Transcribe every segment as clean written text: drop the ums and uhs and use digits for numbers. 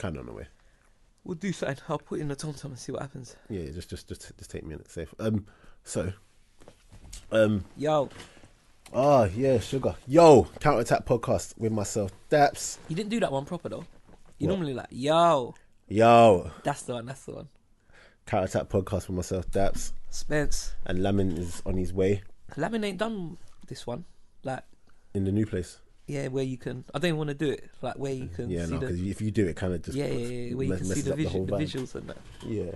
kind of on the way. We'll do something. I'll put in the tom-tom and see what happens. Yeah, just take me in it safe. Yo, Yeah, sugar. Yo, Counter Attack podcast with myself, Daps. you didn't do that one proper though. You What? normally like, yo. Yo, That's the one. Counter Attack podcast with myself, Daps, Spence. and Lamin is on his way Lamin ain't done this one. Like, in the new place. yeah, where you can. I don't even want to do it. Like, where you can Yeah, see no, the. because if you do it, kind of just Yeah, where you can see the whole vibe. visuals and that. Yeah,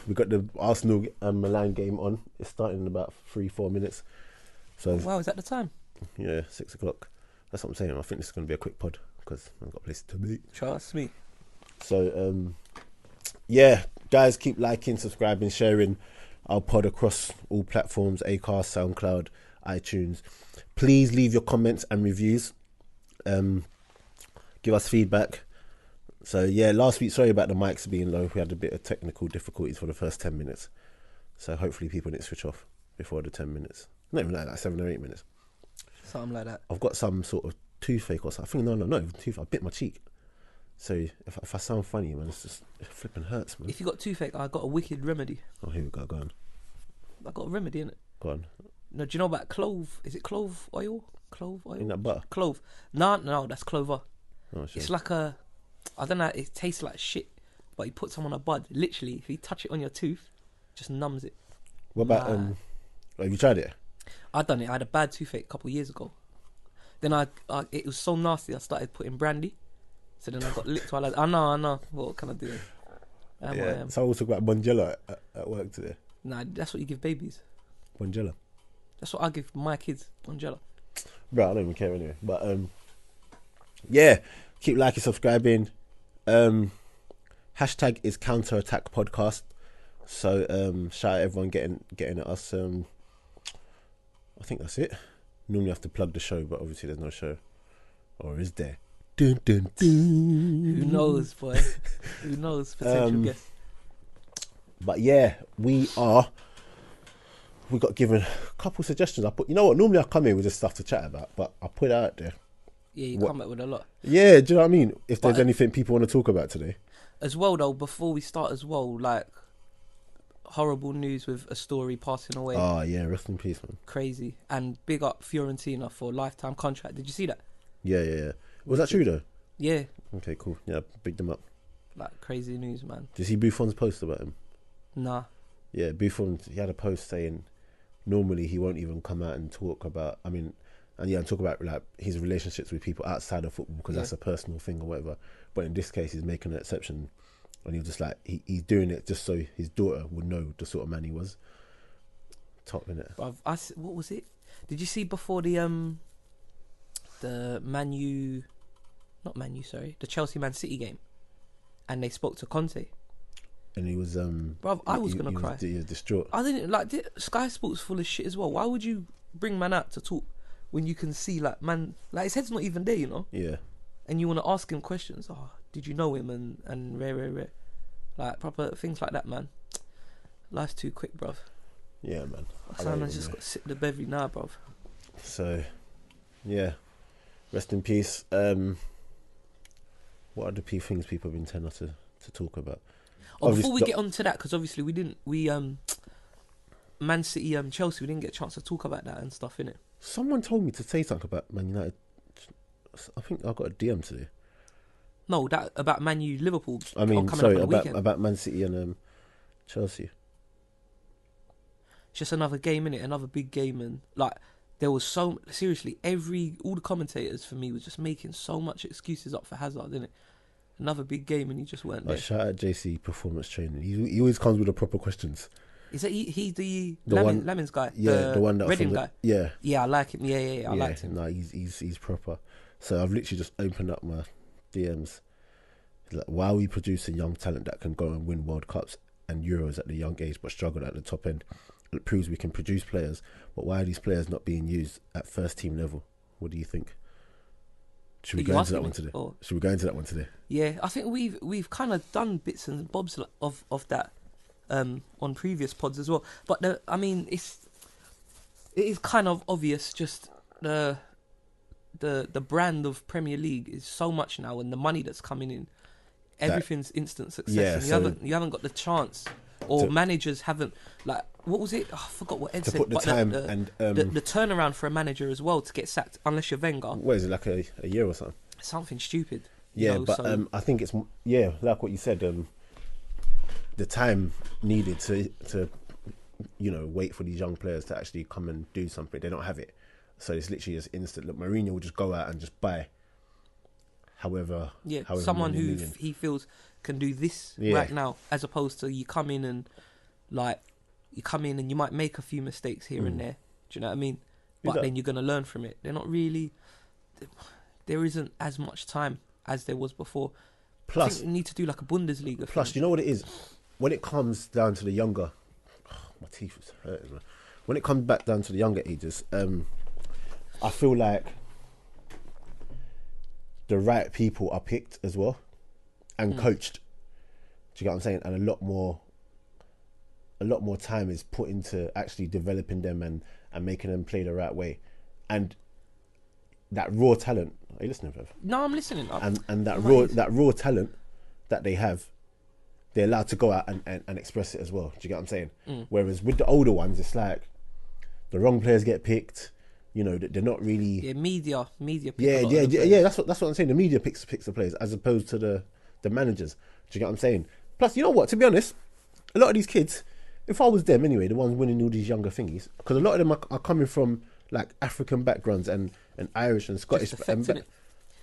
we got the Arsenal Milan game on. It's starting in about 3-4 minutes. So Wow, is that the time? yeah, 6 o'clock. That's what I'm saying. I think this is going to be a quick pod because I've got places to be. Trust me. So yeah, guys, keep liking, subscribing, sharing our pod across all platforms: Acast, SoundCloud, iTunes. Please leave your comments and reviews. Give us feedback. So yeah, last week, sorry about the mics being low. We had a bit of technical difficulties for the first 10 minutes. So hopefully people didn't switch off before the 10 minutes. Not even like 7 or 8 minutes. Something like that. I've got some sort of toothache or something. I think not even tooth. I bit my cheek. So if I sound funny, man, it flipping hurts, man. If you got toothache, I got a wicked remedy. Oh, here we go. Go on. I got a remedy in it. Go on. No, do you know about clove? Is it clove oil? Clove oil? In that butter. Clove. No, that's clover. Oh, shit. It's like a, I don't know, it tastes like shit, but you put some on a bud. Literally, if you touch it on your tooth, just numbs it. What about have you tried it? I done it. I had a bad toothache a couple of years ago. Then it was so nasty. I started putting brandy. So then I got licked while I know. What can I do? So I was talking about Bonjela at work today. Nah, that's what you give babies. Bonjela. That's what I give my kids. Bonjela. Bro, I don't even care anyway. But yeah, keep liking, subscribing. Hashtag is Counter Attack Podcast. So shout out everyone getting at us. I think that's it. Normally I have to plug the show, but obviously there's no show. Or is there? Dun, dun, dun. Who knows, boy? Who knows? Potential guest. But yeah, we got given a couple suggestions. You know what? Normally I come here with just stuff to chat about, but I put it out there. Yeah, you come back with a lot. Yeah, do you know what I mean? If there's anything people want to talk about today. As well, though, before we start as well, like, horrible news with a story passing away. Oh, yeah, rest in peace, man. Crazy. And big up Fiorentina for a lifetime contract. Did you see that? Yeah. Was that true, though? Yeah. Okay, cool. Yeah, big them up. Like, crazy news, man. Did you see Buffon's post about him? Nah. Yeah, Buffon, he had a post saying normally he won't even come out and talk about, and talk about like his relationships with people outside of football because that's a personal thing or whatever. But in this case, he's making an exception, and he's just like he's doing it just so his daughter would know the sort of man he was. Top in it. What was it? Did you see before the Chelsea Man City game, and they spoke to Conte? And he was Bruv, I was gonna cry. He was distraught. I didn't like Sky Sports full of shit as well. Why would you bring man out to talk when you can see like man, like his head's not even there, you know? Yeah. And you want to ask him questions. Oh, did you know him? And rare, like proper things like that, man. Life's too quick, bruv. Yeah, man. Simon's just got to sip the bevy now, bruv. So, yeah. Rest in peace. What are the things people have been telling us to talk about? Before we get on to that, because obviously Man City, Chelsea, we didn't get a chance to talk about that and stuff, innit? Someone told me to say something about Man United. I think I got a DM today. No, that about Man U, Liverpool. About Man City and Chelsea. It's just another game, innit? Another big game, and like there was all the commentators for me was just making so much excuses up for Hazard, innit? Another big game and he just weren't there. Shout out JC Performance Training. He always comes with the proper questions. Is that he the Lamin's guy? Yeah, the one that Reading guy. Yeah. Yeah, I like him. Yeah, I liked him. No, he's proper. So I've literally just opened up my DMs. Like, why are we producing young talent that can go and win World Cups and Euros at the young age but struggle at the top end? It proves we can produce players, but why are these players not being used at first team level? What do you think? Should we go into that one today? Yeah, I think we've kind of done bits and bobs of that on previous pods as well. But it is kind of obvious. Just the brand of Premier League is so much now, and the money that's coming in everything's instant success. Yeah, And you haven't got the chance, or managers haven't, like, what was it? Oh, I forgot what Ed to said. put the but time the turnaround for a manager as well to get sacked, unless you're Wenger, what is it, like a year or something? something stupid. Yeah, but I think it's like what you said. The time needed to wait for these young players to actually come and do something. They don't have it, so it's literally just instant. Look, Mourinho will just go out and just buy. However someone many who million. he feels can do this right now, as opposed to you come in and you might make a few mistakes here and there. Do you know what I mean? But then you're gonna learn from it. They're not really. There isn't as much time as there was before. Plus, I think we need to do like a Bundesliga. Plus, thing. you know what it is? When it comes down to the younger, my teeth is hurting, man. When it comes back down to the younger ages, I feel like the right people are picked as well and coached. Do you get what I'm saying? And a lot more time is put into actually developing them and making them play the right way. And that raw talent, are you listening, Bev? No, I'm listening. And that raw talent that they have, they're allowed to go out and express it as well. Do you get what I'm saying? Whereas with the older ones, it's like the wrong players get picked. They're not really. Yeah, media. Pick Yeah. That's what I'm saying. The media picks the players as opposed to the managers. Do you get what I'm saying? Plus, you know what? To be honest, a lot of these kids, if I was them anyway, the ones winning all these younger thingies, because a lot of them are coming from like African backgrounds and Irish and Scottish.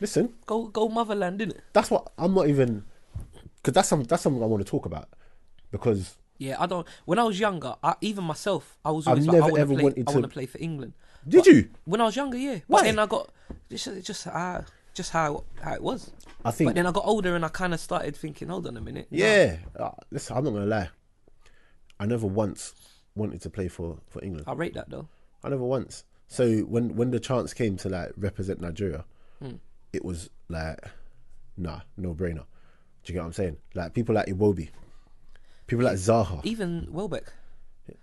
Listen, go motherland, innit? That's what I'm not even. Because that's something I want to talk about. Because I don't. When I was younger, even myself, I was always I want to play for England. Did you? When I was younger, yeah. Why? But then I got just how it was. I think. But then I got older and I kind of started thinking, hold on a minute. Yeah. Listen, I'm not gonna lie. I never once wanted to play for England. I rate that though. I never once. So when the chance came to like represent Nigeria, it was like, no brainer. Do you get what I'm saying? Like people like Iwobi, people like Zaha, even Welbeck.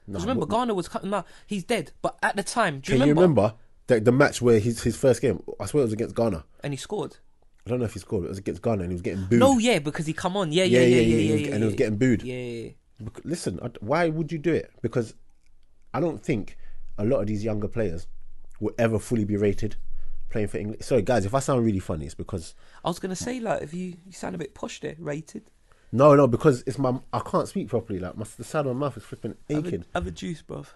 Because remember, Ghana was cutting. Now he's dead, but at the time, Can you remember the match where his first game? I swear it was against Ghana, and he scored. I don't know if he scored. It was against Ghana, and he was getting booed. No, yeah, because he come on, yeah, and he was getting booed. Yeah. Listen, why would you do it? Because I don't think a lot of these younger players will ever fully be rated playing for England. Sorry, guys, if I sound really funny, it's because I was gonna say, like, if you sound a bit posh there, rated. No, because I can't speak properly. Like the side of my mouth is flipping aching. Have a juice, bruv.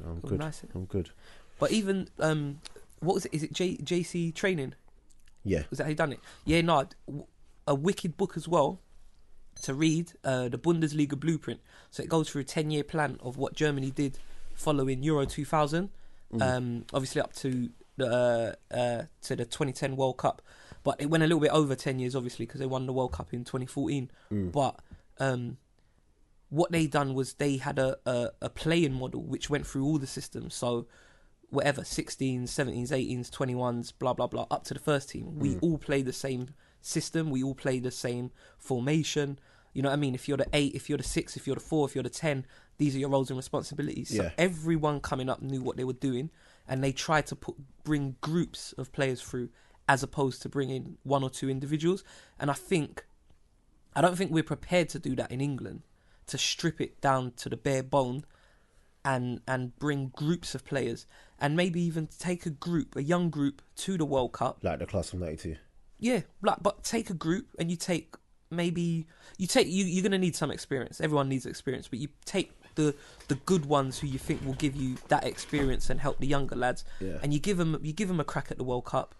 I'm good. Nice. I'm good. But even what was it? Is it JC Training? Yeah. Was that how you done it? Yeah, no, a wicked book as well to read. The Bundesliga Blueprint. So it goes through a 10-year plan of what Germany did following Euro 2000. Obviously up to the 2010 World Cup. But it went a little bit over 10 years, obviously, because they won the World Cup in 2014. But what they done was they had a playing model which went through all the systems. So whatever, 16s, 17s, 18s, 21s, blah, blah, blah, up to the first team. We all play the same system. We all play the same formation. You know what I mean? If you're the 8, if you're the 6, if you're the 4, if you're the 10, these are your roles and responsibilities. Yeah. So everyone coming up knew what they were doing, and they tried to bring groups of players through, as opposed to bringing one or two individuals. And I don't think we're prepared to do that in England, to strip it down to the bare bone and bring groups of players, and maybe even take a young group to the World Cup. Like the class of 92. Yeah, but take a group and you're going to need some experience. Everyone needs experience, but you take the good ones who you think will give you that experience and help the younger lads, and you give them a crack at the World Cup.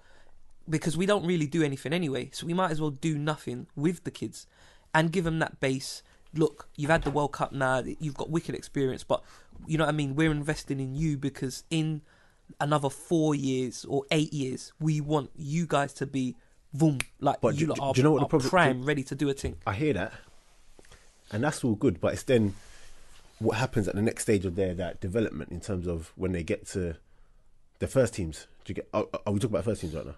Because we don't really do anything anyway, so we might as well do nothing with the kids and give them that base. Look, you've had the World Cup now, you've got wicked experience, but you know what I mean, we're investing in you because in another 4 years or 8 years, we want you guys to be boom, like but you do you know what the problem, prime, ready to do a thing. I hear that, and that's all good, but it's then what happens at the next stage of their development in terms of when they get to the first teams. Do you get? Are we talking about first teams right now?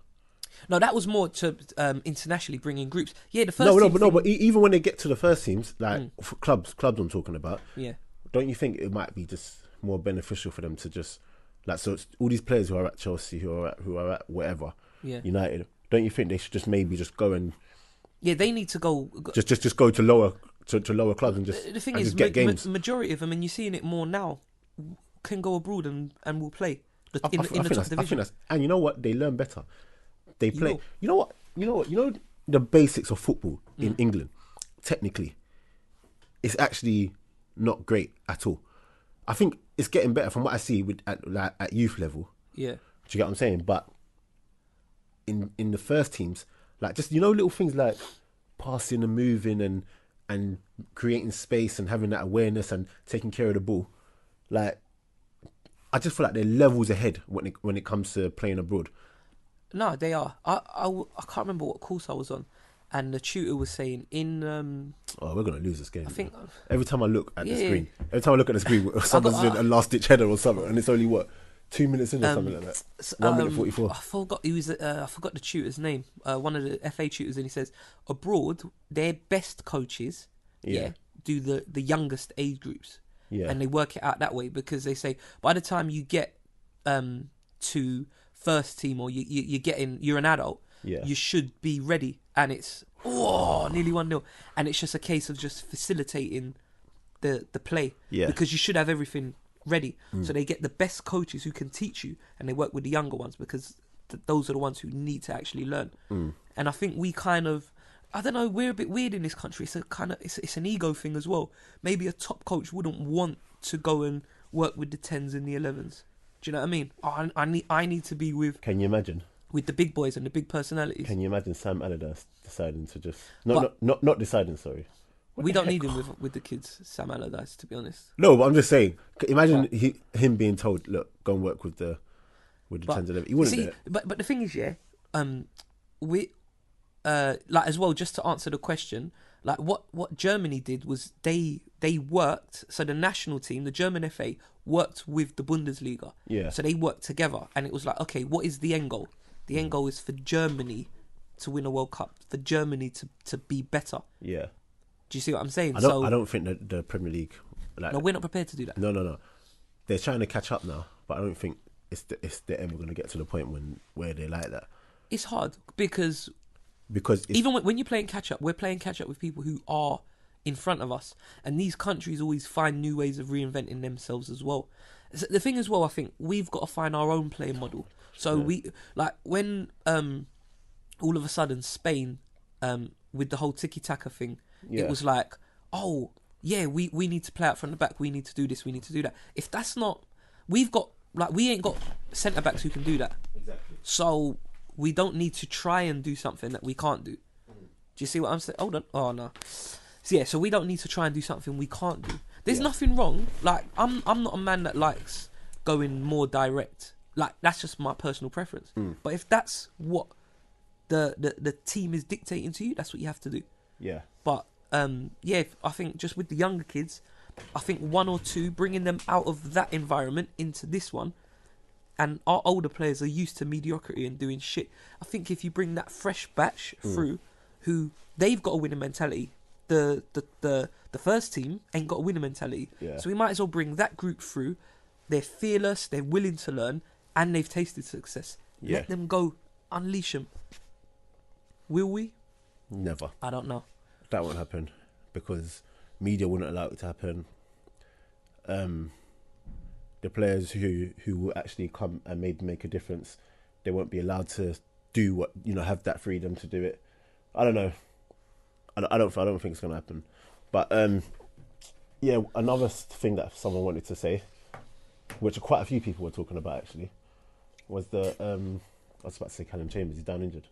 No, that was more to internationally bring in groups. Yeah, the first but even when they get to the first teams, like for clubs I'm talking about. Yeah. Don't you think it might be just more beneficial for them to just like, so it's all these players who are at Chelsea, who are at whatever, United. Don't you think they should just maybe just go and Yeah, they need to go. Just go to lower clubs and The thing and is, just get games. majority of them, and you're seeing it more now, can go abroad and will play in the top division. I think that's, and you know what? They learn better. They play. will. You know what? You know the basics of football in England. Technically, it's actually not great at all. I think it's getting better from what I see at youth level. Yeah. Do you get what I'm saying? But in the first teams, like just little things like passing and moving and creating space and having that awareness and taking care of the ball, like I just feel like they're levels ahead when it comes to playing abroad. No, they are. I can't remember what course I was on, and the tutor was saying Oh, we're gonna lose this game. I think every time I look at the screen, someone's doing a last ditch header or something, and it's only 2 minutes in or something like that. 1 minute 44. I forgot I forgot the tutor's name. One of the FA tutors, and he says abroad their best coaches, do the youngest age groups, and they work it out that way because they say by the time you get to first team or you're an adult, you should be ready, and it's nearly 1-0, and it's just a case of just facilitating the play, because you should have everything ready. So they get the best coaches who can teach you, and they work with the younger ones because those are the ones who need to actually learn. And I think we kind of, I don't know, we're a bit weird in this country. It's an ego thing as well. Maybe a top coach wouldn't want to go and work with the 10s and the 11s. Do you know what I mean? I need to be with. Can you imagine? With the big boys and the big personalities. Can you imagine Sam Allardyce deciding to just not deciding? Sorry. We don't need him with the kids, Sam Allardyce, to be honest. No, but I'm just saying. Imagine him being told, "Look, go and work with the 10s and 11s." He wouldn't do it. But the thing is, we like as well. Just to answer the question, like what Germany did was they worked. So the national team, the German FA, worked with the Bundesliga. Yeah. So they worked together, and it was like, okay, what is the end goal? The end goal is for Germany to win a World Cup, for Germany to be better. Yeah. Do you see what I'm saying? I don't think that the Premier League. No, we're not prepared to do that. No. They're trying to catch up now, but I don't think they're ever going to get to the point where they're like that. It's hard because it's, even when you're playing catch up, we're playing catch up with people who are in front of us, and these countries always find new ways of reinventing themselves as well. So the thing as well, I think we've got to find our own playing model. So we like when all of a sudden Spain with the whole tiki-taka thing, it was like, oh yeah, we need to play out from the back, we need to do this, we need to do that. If that's not, we ain't got centre backs who can do that. Exactly. So we don't need to try and do something that we can't do. Do you see what I'm saying? Hold on. Oh no. So we don't need to try and do something we can't do. There's nothing wrong. Like I'm not a man that likes going more direct. Like that's just my personal preference. But if that's what the team is dictating to you, that's what you have to do. Yeah. But I think just with the younger kids, I think 1 or 2, bringing them out of that environment into this one, and our older players are used to mediocrity and doing shit. I think if you bring that fresh batch through, who they've got a winning mentality, the first team ain't got a winning mentality. Yeah. So we might as well bring that group through. They're fearless, they're willing to learn, and they've tasted success. Yeah. Let them go, unleash them. Will we? Never. I don't know. That won't happen because media wouldn't allow it to happen. The players who will actually come and make a difference, they won't be allowed to do what, have that freedom to do it. I don't know. I don't think it's gonna happen. But another thing that someone wanted to say, which quite a few people were talking about actually, was I was about to say Callum Chambers. He's down injured.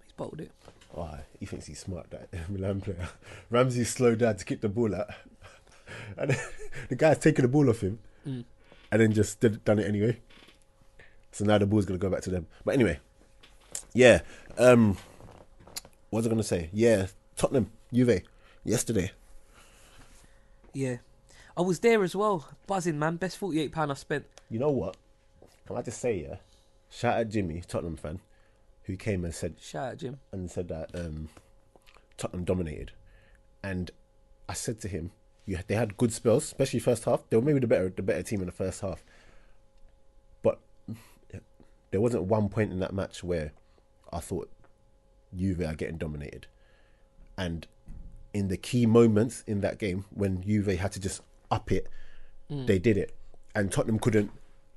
He's bottled it. Oh, he thinks he's smart, that Milan player. Ramsey slowed down to kick the ball out, and the guy's taking the ball off him, and then just done it anyway. So now the ball's gonna go back to them. But anyway, what was I gonna say? Yeah, Tottenham, Juve, yesterday. Yeah, I was there as well. Buzzing, man. Best £48 I spent. You know what? Can I just say, shout out Jimmy, Tottenham fan, who came and said, shout out Jim, and said that Tottenham dominated, and I said to him, they had good spells, especially first half. They were maybe the better team in the first half, but there wasn't one point in that match where I thought Juve are getting dominated. And in the key moments in that game, when Juve had to just up it, they did it. And Tottenham couldn't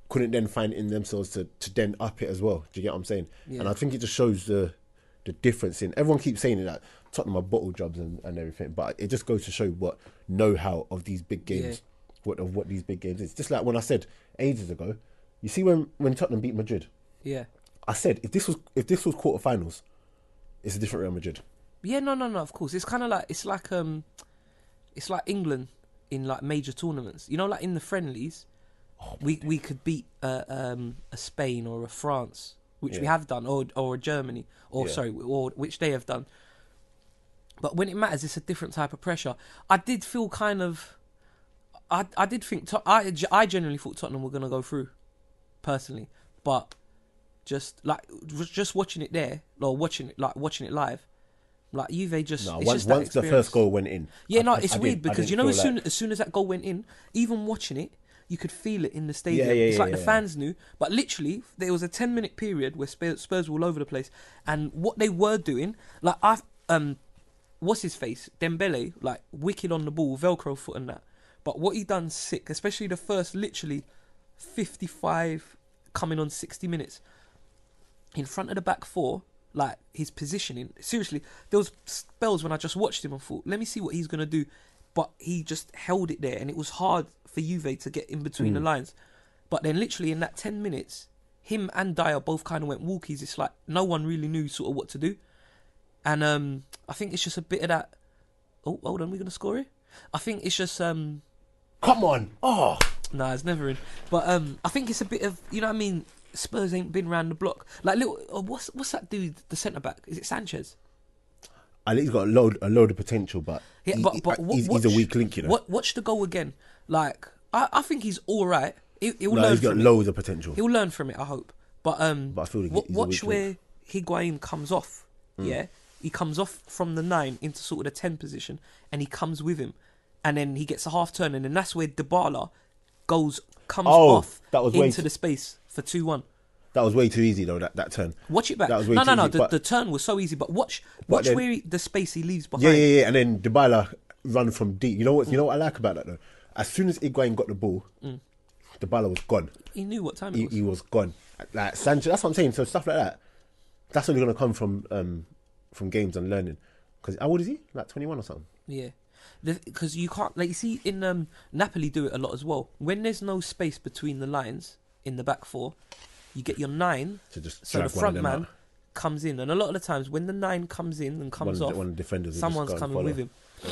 then find it in themselves to then up it as well. Do you get what I'm saying? Yeah. And I think it just shows the difference in... Everyone keeps saying that Tottenham are bottle jobs and everything, but it just goes to show what know-how of these big games, what these big games is. Just like when I said ages ago, you see when Tottenham beat Madrid, I said if this was quarterfinals, it's a different Real Madrid. Yeah, no, of course. It's kind of like it's like England in like major tournaments. You know, like in the friendlies, we could beat a Spain or a France, which we have done, or a Germany, or which they have done. But when it matters, it's a different type of pressure. I did feel kind of... I did think... I genuinely thought Tottenham were going to go through, personally. But just watching it there, or watching it live, like Juve just... No, once the first goal went in... Yeah, it's weird because, you know, as soon as that goal went in, even watching it, you could feel it in the stadium. It's like the fans knew. But literally, there was a 10-minute period where Spurs were all over the place. And what they were doing... Like, what's his face? Dembele, like, wicked on the ball, Velcro foot and that. But what he done sick, especially the first, literally, 55 coming on 60 minutes. In front of the back four, like, his positioning. Seriously, there was spells when I just watched him and thought, let me see what he's going to do. But he just held it there, and it was hard for Juve to get in between the lines. But then literally in that 10 minutes, him and Dyer both kind of went walkies. It's like no one really knew sort of what to do. And I think it's just a bit of that... Oh, hold on, we're going to score it? I think it's just... Come on! Oh! Nah, it's never in. But I think it's a bit of... You know what I mean? Spurs ain't been round the block. Like, little... what's that dude, the centre-back? Is it Sanchez? I think he's got a load of potential, but, he's a weak link, you know? Watch the goal again. Like, I think he's all right. He'll learn he's got from loads of potential. He'll learn from it, I hope. But I feel like watch where Higuain comes off, He comes off from the 9 into sort of the 10 position, and he comes with him, and then he gets a half turn, and then that's where Dybala comes off into the space for 2-1. That was way too easy though. That turn. Watch it back. That was way too easy, the turn was so easy, but watch where the space he leaves behind. Yeah. And then Dybala run from deep. You know what I like about that though? As soon as Higuain got the ball, Dybala was gone. He knew what time it was. He was gone. Like Sanchez. That's what I'm saying. So stuff like that. That's only going to come from games and learning. Because how old is he? Like 21 or something. Yeah. Because you can't, like, you see in Napoli do it a lot as well. When there's no space between the lines in the back four, you get your 9, so the front man comes in. And a lot of the times when the 9 comes in and comes off, someone's coming with him. Yeah.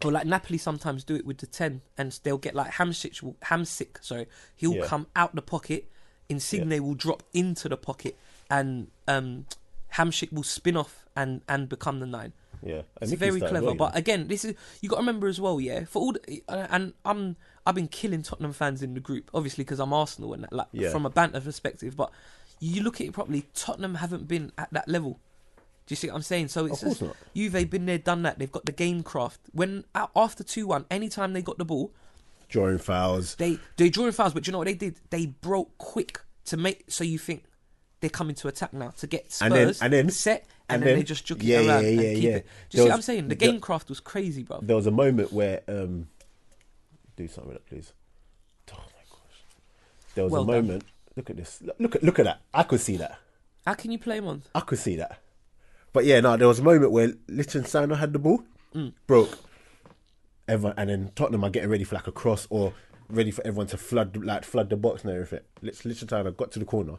Or like Napoli sometimes do it with the 10, and they'll get like Hamsik, he'll come out the pocket, Insigne will drop into the pocket, and Hamsik will spin off and become the 9. Yeah, it's very clever. Well, but again, this is, you got to remember as well. Yeah, for all I've been killing Tottenham fans in the group, obviously because I'm Arsenal and that, from a banter perspective. But you look at it properly, Tottenham haven't been at that level. Do you see what I'm saying? So it's just, Juve been there, done that. They've got the game craft. When after 2-1, anytime they got the ball, drawing fouls. They drawing fouls, but you know what they did? They broke quick to make so you think they're coming to attack now to get Spurs and then set, and then they just juke it around and keep it. Do you see what I'm saying? The game craft was crazy, bro. There was a moment where do something with it, please. Oh my gosh! There was a moment. Look at this. Look at that. I could see that. How can you play him on? I could see that. But yeah, no, there was a moment where Lichtsteiner had the ball, broke, everyone, and then Tottenham are getting ready for like a cross or ready for everyone to flood the box and everything. Lichtsteiner got to the corner,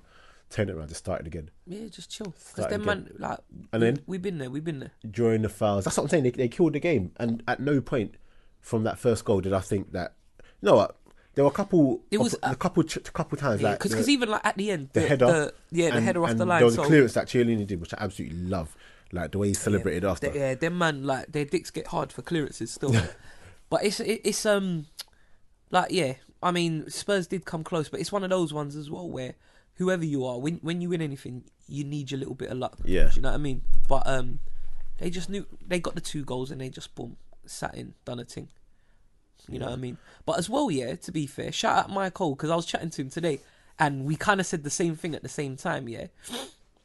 turned it around, just started again. Yeah, just chill. Because then, man, like, and then we've been there. During the fouls, that's what I'm saying. They killed the game, and at no point from that first goal did I think that. You know what? There were a couple times, like because even like at the end, the header, the header off the line. There was a clearance that Chiellini did, which I absolutely love. Like the way he celebrated after. Them man, like their dicks get hard for clearances still. But it's like, yeah, I mean, Spurs did come close, but it's one of those ones as well where whoever you are, when you win anything, you need your little bit of luck. Yeah, do you know what I mean? But they just knew they got the 2 goals and they just boom sat in, done a thing. You know what I mean? But as well, yeah, to be fair, shout out Mike Cole, because I was chatting to him today and we kind of said the same thing at the same time, yeah.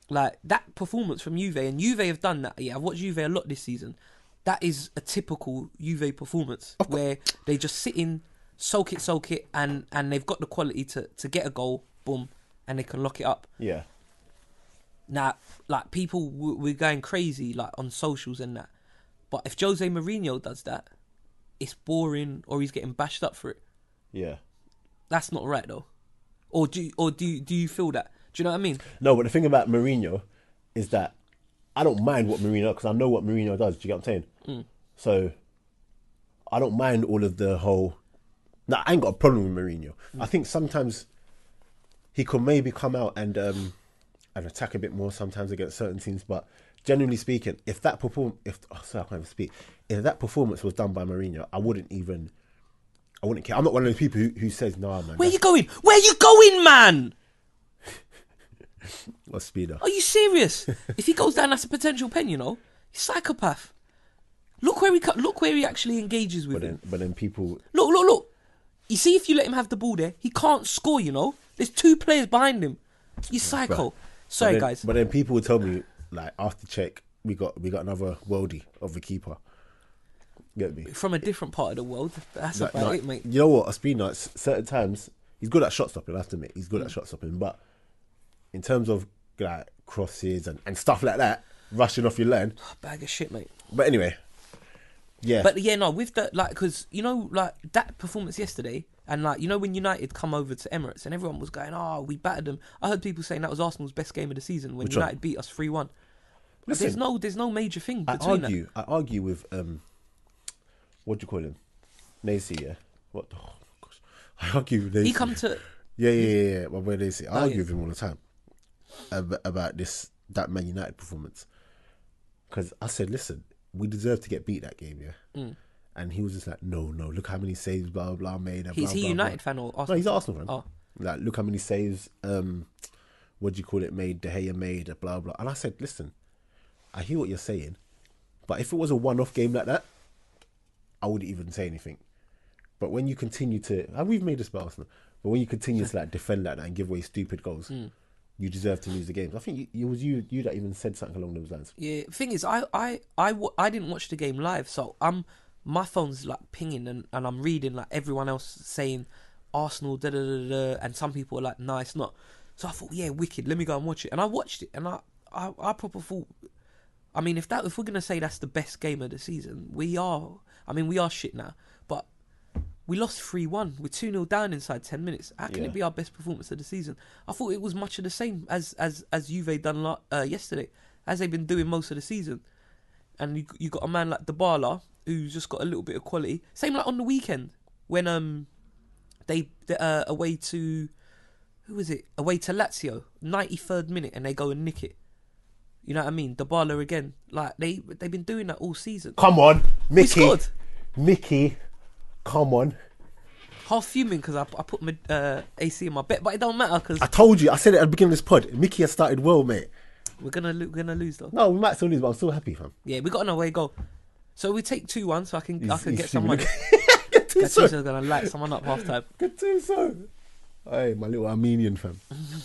Like, that performance from Juve, and Juve have done that. Yeah, I've watched Juve a lot this season. That is a typical Juve performance where they just sit in, soak it, and they've got the quality to get a goal, boom, and they can lock it up. Yeah. Now, like, people we're going crazy, like, on socials and that. But if Jose Mourinho does that, it's boring, or he's getting bashed up for it. Yeah. That's not right, though. Or do you feel that? Do you know what I mean? No, but the thing about Mourinho is that I don't mind what Mourinho, because I know what Mourinho does. Do you get what I'm saying? So I don't mind all of the whole. Nah, I ain't got a problem with Mourinho. I think sometimes he could maybe come out and attack a bit more sometimes against certain teams. But generally speaking, if that performance was done by Mourinho, I wouldn't care. I'm not one of those people who says, "Nah, man." Where you going? Where you going, man? What's speeder? Are you serious? If he goes down, that's a potential pen. You know, he's psychopath. Look where he actually engages with him. But then people Look. You see, if you let him have the ball there, he can't score. You know, there's 2 players behind him. He's psycho. Sorry, guys. But then people would tell me, like, after check, we got another worldie of the keeper. Get me? From a different part of the world. That's about it, mate. You know what? Ospina, certain times he's good at shot stopping. I have to admit, he's good at shot stopping. But in terms of like crosses and stuff like that, rushing off your line, Bag of shit, mate. But anyway, yeah. But yeah, no, with the, like, because, you know, like, that performance yesterday, and, like, you know, when United come over to Emirates and everyone was going, "Oh, we battered them." I heard people saying that was Arsenal's best game of the season when United beat us 3-1. Listen, there's no major thing between that. I argue with what do you call him? Nacy, yeah. What? Oh gosh, I argue with Nacy. He come to yeah. My boy Nacy. I argue with him all the time about that Man United performance, because I said, listen, we deserve to get beat that game, yeah. And he was just like, no, look how many saves, blah blah made. Is he United fan or Arsenal? No, he's an Arsenal fan. Oh. Like, look how many saves, what do you call it, made, De Gea made, blah blah. And I said, listen, I hear what you're saying, but if it was a one-off game like that, I wouldn't even say anything. But when you continue to, and we've made this about Arsenal, but when you continue to like defend like that and give away stupid goals, you deserve to lose the games. I think it was you that even said something along those lines. Yeah, thing is, I didn't watch the game live, so my phone's like pinging and I'm reading like everyone else saying Arsenal da da da da, and some people are like, "No, it's not." So I thought, yeah, wicked. Let me go and watch it, and I watched it, and I proper thought, I mean, if we're gonna say that's the best game of the season, we are. I mean, we are shit now, but we lost 3-1. We're 2-0 down inside 10 minutes. How can it be our best performance of the season? I thought it was much of the same as Juve done yesterday, as they've been doing most of the season. And you got a man like Dybala who's just got a little bit of quality. Same like on the weekend when they away to away to Lazio, 93rd minute, and they go and nick it. You know what I mean? Dybala again. Like they've been doing that all season. Come on, Mickey. We scored. Mickey, come on. Half fuming because I put my AC in my bet, but it don't matter because I told you. I said it at the beginning of this pod. Mickey has started well, mate. we're gonna lose though. No, we might still lose, but I'm still happy, fam. Yeah, we got an away goal. So we take 2-1, so I can get some money. Gattuso's gonna light someone up half time. Gattuso. Hey, my little Armenian fam.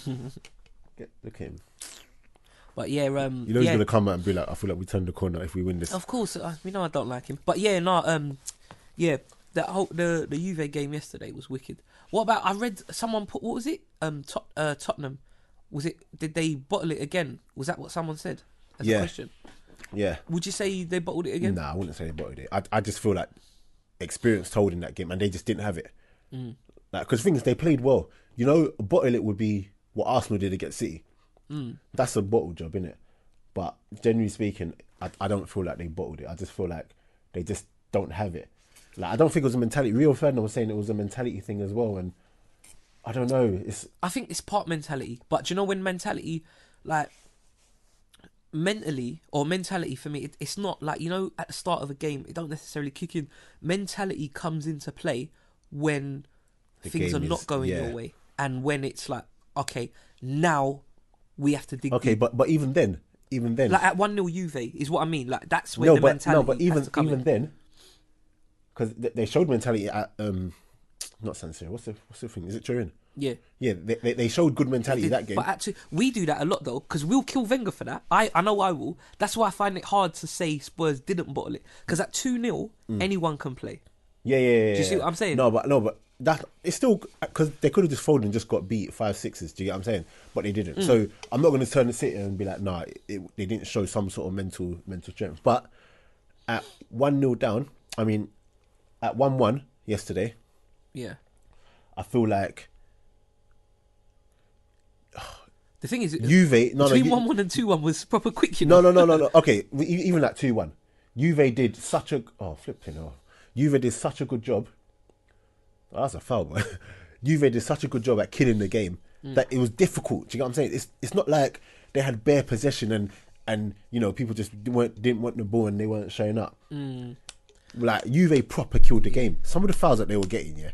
Look at him. But yeah, you know he's gonna come out and be like, I feel like we turned the corner if we win this. Of course, we know I don't like him. But yeah, the Juve game yesterday was wicked. What about, I read someone put, what was it? Tottenham. Did they bottle it again? Was that what someone said? As a question. Yeah. Would you say they bottled it again? Nah, I wouldn't say they bottled it. I just feel like experience told in that game, and they just didn't have it. Like, because things, they played well. You know, bottle it would be what Arsenal did against City. That's a bottle job, innit? But generally speaking, I don't feel like they bottled it. I just feel like they just don't have it. Like, I don't think it was a mentality. Rio Ferdinand was saying it was a mentality thing as well, and I don't know. I think it's part mentality, but do you know when mentality, like mentality for me, it's not like, you know, at the start of a game, it don't necessarily kick in. Mentality comes into play when things are not going your way, and when it's like, okay, now we have to dig deep. but even then, like at 1-0 Juve is what I mean. Like that's where mentality has to come in. Then, because they showed mentality at not San Siro. What's the thing? Is it Turin? Yeah. Yeah, they showed good mentality that game. But actually, we do that a lot though, because we'll kill Wenger for that. I know I will. That's why I find it hard to say Spurs didn't bottle it. Because at 2-0, anyone can play. Yeah. Do you see what I'm saying? No, but that it's still because they could have just folded and just got beat 5-6s. Do you get what I'm saying? But they didn't. So I'm not going to turn the sit and be like, nah, they didn't show some sort of mental strength. But at 1-0 down, I mean, at 1-1 yesterday, Yeah. I feel like The thing is, Juve. between 1-1 and 2-1 was proper quick. You No. know? Okay, even at 2-1, Juve did such a Juve did such a good job. Oh, that's a foul, man. Juve did such a good job at killing the game that it was difficult. Do you get what I'm saying? It's not like they had bare possession and you know people just didn't want the ball and they weren't showing up. Like Juve proper killed the game. Some of the fouls that they were getting,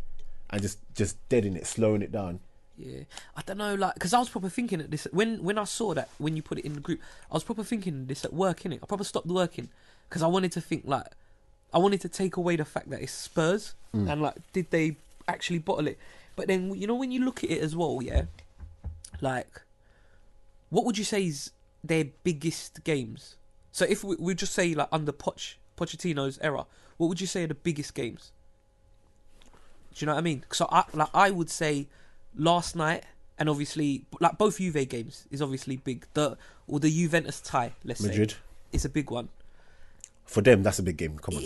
and just deading it, slowing it down. Yeah, I don't know, like, because I was proper thinking at this when I saw that when you put it in the group, I was proper thinking this at work, innit? I proper stopped working because I wanted to think like, I wanted to take away the fact that it's Spurs and like, did they actually bottle it? But then you know when you look at it as well, like, what would you say is their biggest games? So if we just say like under Pochettino's era, what would you say are the biggest games? Do you know what I mean? So I would say last night, and obviously like both Juve games is obviously big. The Juventus tie, let's Madrid. say, it's a big one. For them, that's a big game. Come on.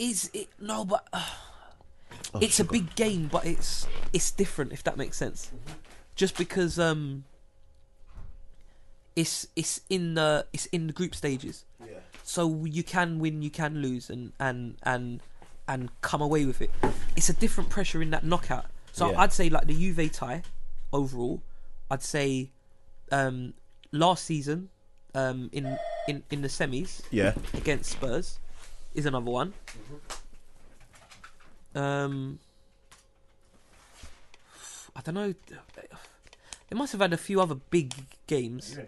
It's a big game, but it's different, if that makes sense. Just because it's in the group stages. Yeah. So you can win, you can lose, and come away with it. It's a different pressure in that knockout. So I'd say like the Juve tie overall. I'd say last season in the semis against Spurs is another one. I don't know. They must have had a few other big games. Yeah.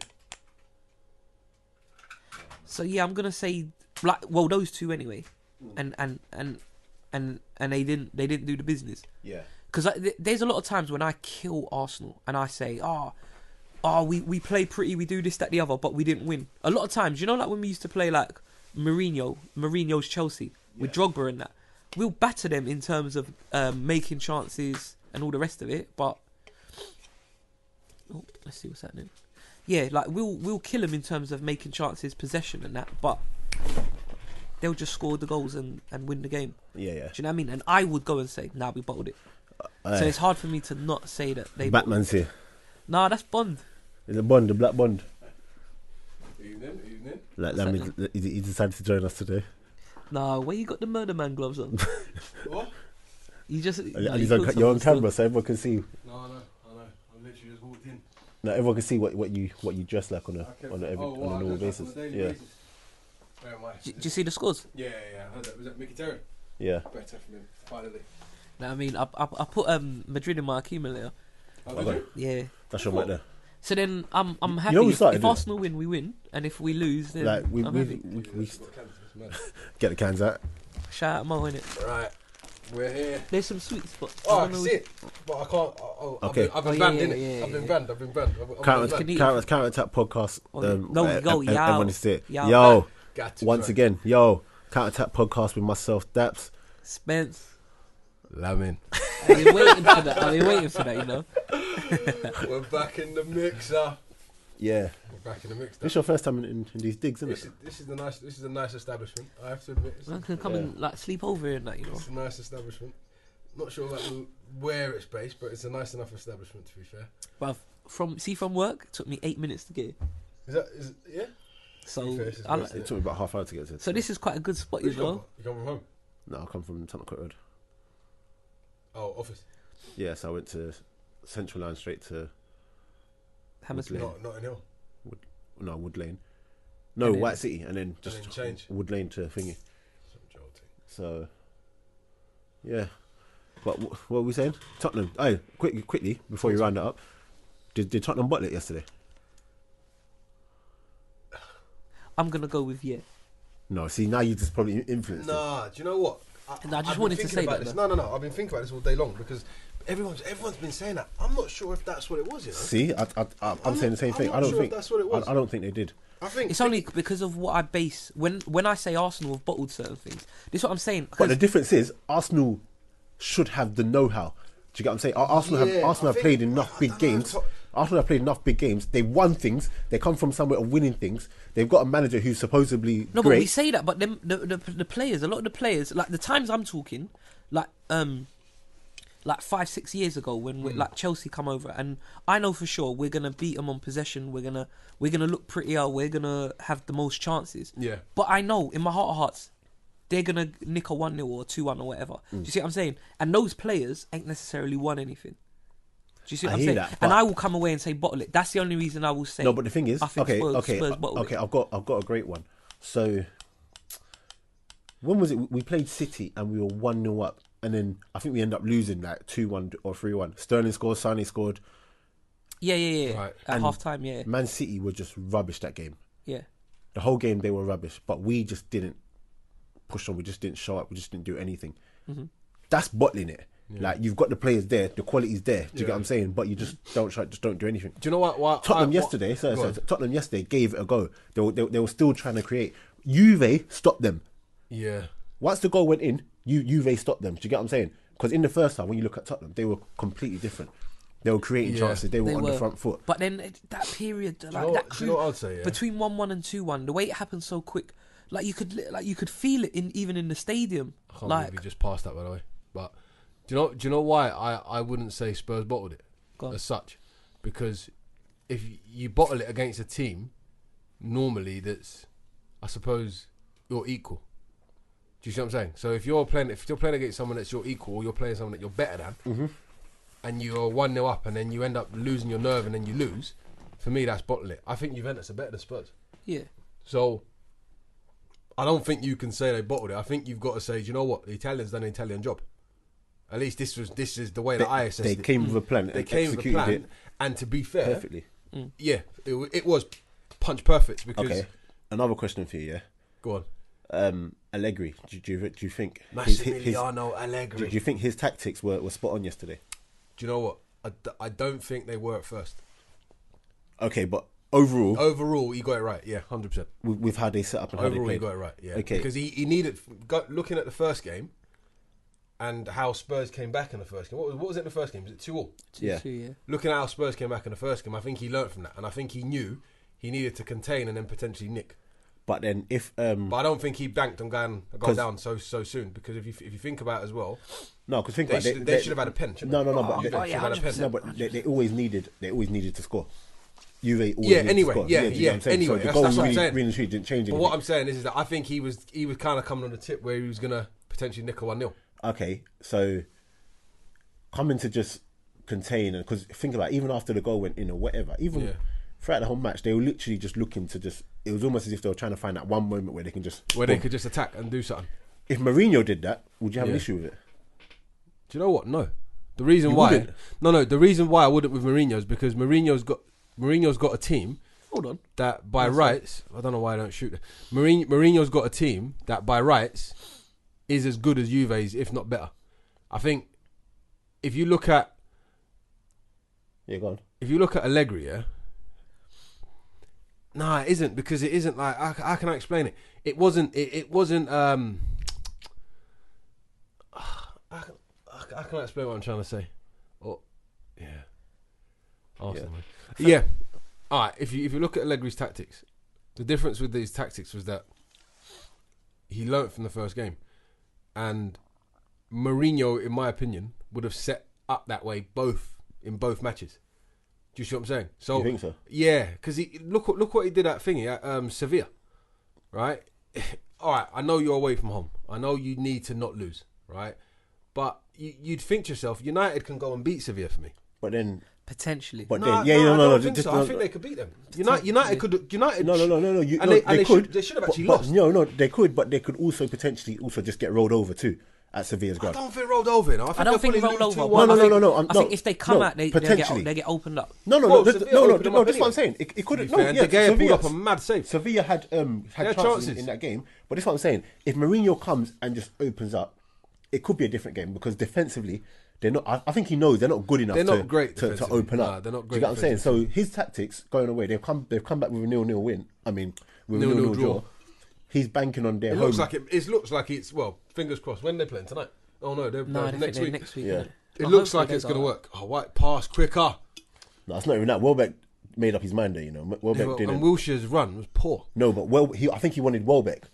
So yeah, I'm gonna say like, well, those two anyway, and they didn't do the business. Yeah. Because there's a lot of times when I kill Arsenal and I say, we play pretty, we do this, that, the other, but we didn't win. A lot of times, you know, like when we used to play like Mourinho's Chelsea with Drogba and that, we'll batter them in terms of making chances and all the rest of it. But let's see what's happening. Yeah, like we'll kill them in terms of making chances, possession and that, but they'll just score the goals and win the game. Yeah. Do you know what I mean? And I would go and say, nah, we bottled it. So it's hard for me to not say that they. Batman's here. Nah, that's Bond. It's a Bond, the Black Bond. Evening. Like Lamin, he decided to join us today. Nah, where you got the Murder Man gloves on? What? You just. You're on camera, so everyone can see. No, I know. I literally just walked in. No, everyone can see what you dress like on a normal basis. Yeah. Where am I? Do you see the scores? Yeah. I heard that. Was that Mickey Terry? Yeah. Better from him, finally. Nah, I mean, I put Madrid in my accumulator. Oh, did you? Yeah. That's your right there. So then I'm happy. You know we started if Arsenal win, we win, and if we lose, then Like we It's get the cans out. shout out Mo, innit? Right, we're here. There's some sweet spots. Oh, I don't can know see it, but I can't. Okay. I've been banned, innit? I've been bannned. Counter attack podcast. No, we go, yo. Everyone is it. Yo. Yo. Got to Once try. again, yo. Counter attack podcast with myself, Daps. Spence. Lamin. I've been waiting for that, you know. We're back in the mixer. Yeah. We're back in the mixer. This is your first time in these digs, isn't it? This is a nice establishment. I have to admit. Man can come and like sleep over here and that, you know. It's a nice establishment. Not sure about where it's based, but it's a nice enough establishment to be fair. But from work, it took me 8 minutes to get here. Is it yeah? So To be fair, it's I best, like, It took me about half hour to get to it. so this is quite a good spot, Where you you come know. from? You come from home? No, I come from Tottenham Court Road. Oh, office. Yeah, so I went to Central Line straight to Hammersmith. Lane. Not in Hill. Wood Lane. No, And then- White City, and then just then change. Wood Lane to thingy. Some jolting. So, yeah. But what were we saying? Tottenham. Oh, quickly before you round it up. Did Tottenham bottle it yesterday? I'm gonna go with yeah. No. See, now you just probably influenced it. Nah, do you know what? No, I just I've been wanted to thinking say about that, this. though. No. I've been thinking about this all day long because everyone's been saying that. I'm not sure if that's what it was. You know. See, I'm saying the same thing. I don't think that's what it was. I don't think they did. I think It's only because of what I base when I say Arsenal have bottled certain things. This is what I'm saying. But the difference is Arsenal should have the know-how. Do you get what I'm saying? Arsenal have played enough big games. Arsenal have played enough big games. They won things. They come from somewhere of winning things. They've got a manager who's supposedly No, great. but we say that, but them, the players, a lot of the players, like the times I'm talking, like 5-6 years ago when like Chelsea come over, and I know for sure we're gonna beat them on possession. We're gonna look prettier. We're gonna have the most chances. Yeah. But I know in my heart of hearts, they're gonna nick a 1-0 or 2-1 or whatever. Do you see what I'm saying? And those players ain't necessarily won anything. Do you see what I'm saying? that, and I will come away and say bottle it. That's the only reason I will say. No, but the thing is, I think Spurs bottled it. I've got a great one. So when was it? We played City and we were 1-0 up, and then I think we ended up losing like 2-1 or 3-1. Sterling scored, Sané scored. Yeah. Right. At half time, yeah. Man City were just rubbish that game. Yeah. The whole game they were rubbish, but we just didn't push on. We just didn't show up. We just didn't do anything. Mm-hmm. That's bottling it. Yeah. Like you've got the players there, the quality's there. Do you get what I'm saying? But you just don't do anything. Do you know what? Tottenham yesterday gave it a go. They were still trying to create. Juve stopped them. Yeah. Once the goal went in, Juve stopped them. Do you get what I'm saying? Because in the first half, when you look at Tottenham, they were completely different. They were creating chances. They were on the front foot. But then that period, you know what I'd say, yeah? Between 1-1 and 2-1, the way it happened so quick, like you could feel it even in the stadium. I can't believe we just passed that, by the way. But do you know why I wouldn't say Spurs bottled it as such? Because if you bottle it against a team, normally that's, I suppose, you're equal. Do you see what I'm saying? So if you're playing against someone that's your equal, or you're playing someone that you're better than, and you're 1-0 up, and then you end up losing your nerve, and then you lose. For me, that's bottle it. I think Juventus are better than Spurs. Yeah. So I don't think you can say they bottled it. I think you've got to say, do you know what? The Italians done an Italian job. At least this is the way that I assessed it. They came with a plan. They came with a plan, it and to be fair, perfectly. Yeah, it was punch perfect. Because another question for you. Yeah, go on. Allegri, do you think Massimiliano Allegri? Do you think his tactics were spot on yesterday? Do you know what? I don't think they were at first. Okay, but overall, he got it right. Yeah, 100%. With how they set up and how they played. Overall, he got it right. Yeah, okay. Because he needed looking at the first game. And how Spurs came back in the first game. What was it in the first game? Was it 2-2? 2-2, yeah. Looking at how Spurs came back in the first game, I think he learnt from that. And I think he knew he needed to contain and then potentially nick. But then if... but I don't think he banked on going down so soon. Because if you think about it as well... No, because they should have had a pen, shouldn't they? But they always needed to score. Juve always anyway. score. Anyway, so that's what I'm saying. Really didn't change anything. But what I'm saying is that I think he was kind of coming on the tip where he was going to potentially nick a 1-0. Okay, so coming to just contain, and because think about it, even after the goal went in or whatever, even throughout the whole match, they were literally just looking to just. It was almost as if they were trying to find that one moment where they can just they could just attack and do something. If Mourinho did that, would you have an issue with it? Do you know what? No. The reason why, the reason why I wouldn't with Mourinho is because Mourinho's got a team. Hold on. That by rights, I don't know why I don't shoot. Mourinho's got a team that by rights is as good as Juve's, if not better. I think if you look at go on. If you look at Allegri, nah, it isn't, because it isn't like how can I explain it? It wasn't. It wasn't. How can I explain what I'm trying to say? Arsenal. Yeah. All right. If you look at Allegri's tactics, the difference with these tactics was that he learnt from the first game. And Mourinho, in my opinion, would have set up that way in both matches. Do you see what I'm saying? So, you think so? Yeah, because look what he did at Sevilla, right? All right, I know you're away from home. I know you need to not lose, right? But you'd think to yourself, United can go and beat Sevilla for me. But then potentially. But no, then, no. I think they could beat them. United could. United. No. They could. They should have actually lost. No, they could, but they could also potentially just get rolled over too at Sevilla's ground. I don't think rolled over. I don't think rolled over. No. I think if they come out, they get opened up. No. That's what I'm saying. It couldn't. De Gea pulled up a mad save. Sevilla had chances in that game, but that's what I'm saying. If Mourinho comes and just opens up, it could be a different game, because defensively they're not. I think he knows they're not good enough. They're not great to open up. They're not Do great. you get what I'm saying? So his tactics going away. They've come back with a 0-0 win. I mean, with a 0-0 draw. He's banking on their home. It looks like it's fingers crossed. When they're playing tonight? Oh no, they're next week. Next week. Yeah. It looks like it's going to work. Oh, white pass quicker. No, it's not even that. Welbeck made up his mind there. You know, Welbeck didn't. And Wilshire's run was poor. No, but I think he wanted Welbeck.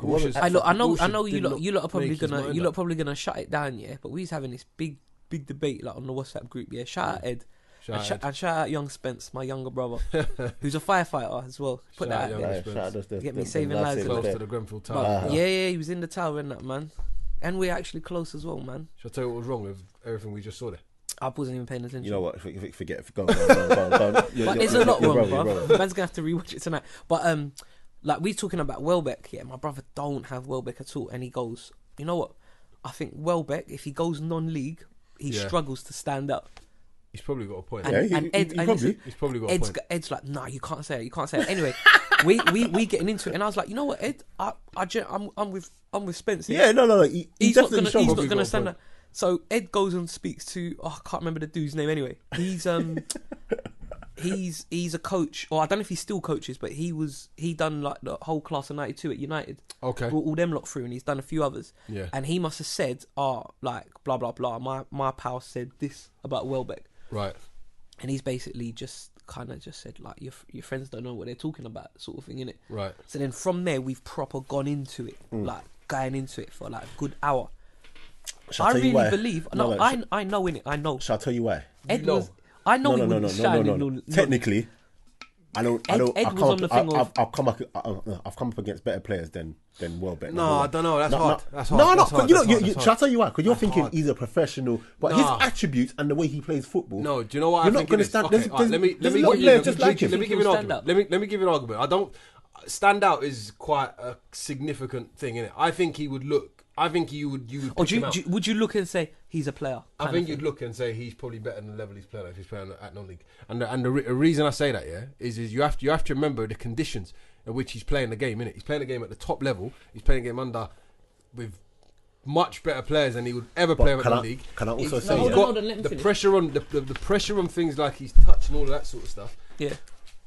I know you did lot are probably make his mind up. probably gonna shut it down, yeah. But we was having this big debate like on the WhatsApp group, yeah. Shout out Ed. And shout out young Spence, my younger brother, who's a firefighter as well. Put that out there. Get me saving lives. Close to the Grenfell Tower. Yeah, he was in the tower and that, man. And we're actually close as well, man. Shall I tell you what was wrong with everything we just saw there? I wasn't even paying attention. You know what? Forget. Go on. But there's a lot wrong, bro. Man's gonna have to rewatch it tonight. But like we talking about Welbeck, yeah. My brother don't have Welbeck at all, and he goes, you know what? I think Welbeck, if he goes non-league, he struggles to stand up. He's probably got a point. He's probably got a point. Ed's like, nah, you can't say it. Anyway, we getting into it, and I was like, you know what, Ed, I'm with Spence. Yeah, no. He's not gonna stand up. So Ed goes and speaks to I can't remember the dude's name. Anyway, he's a coach, or I don't know if he still coaches, but he done like the whole class of '92 at United. Okay, brought all them lot through, and he's done a few others. Yeah, and he must have said, like blah blah blah. My pal said this about Welbeck. Right. And he's basically just said like your friends don't know what they're talking about, sort of thing, innit? Right. So then from there we've proper gone into it, like going into it for like a good hour. I really believe. I know innit. I know. Shall I tell you why? Ed was. I know he wouldn't stand in. Technically, Ed was on the thing of. I've come up against better players than Welbeck. No, I don't know. That's hard. That's hard. No. Shall I tell you why? Because you're thinking he's a professional, but his attributes and the way he plays football. No, do you know what? You're not going to stand. Let me give you an argument. Let me give you an argument. I don't. Stand out is quite a significant thing, isn't it? I think he would look. I think you would. Would you look and say he's a player? I think you'd look and say he's probably better than the level he's playing at if he's playing at non-league. And the reason I say that, is you have to remember the conditions in which he's playing the game. Innit? He's playing the game at the top level. He's playing the game with much better players than he would ever play at non-league. Can I also say the pressure on the pressure on things like his touch and all of that sort of stuff. Yeah.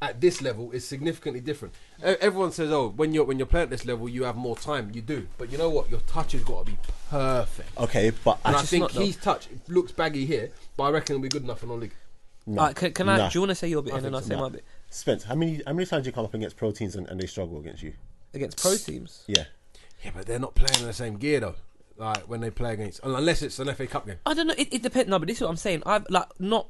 At this level is significantly different. Everyone says, "Oh, when you're playing at this level, you have more time." You do, but you know what? Your touch has got to be perfect. Okay, but I think his touch looks baggy here, but I reckon it'll be good enough for non-league. No. Right, can I? Do you want to say your bit and then I'll say my bit? Spence, how many times do you come up against pro teams and they struggle against you? Against pro teams? Yeah, but they're not playing in the same gear though. Like when they play against, unless it's an FA Cup game. I don't know. It depends. No, but this is what I'm saying. I've not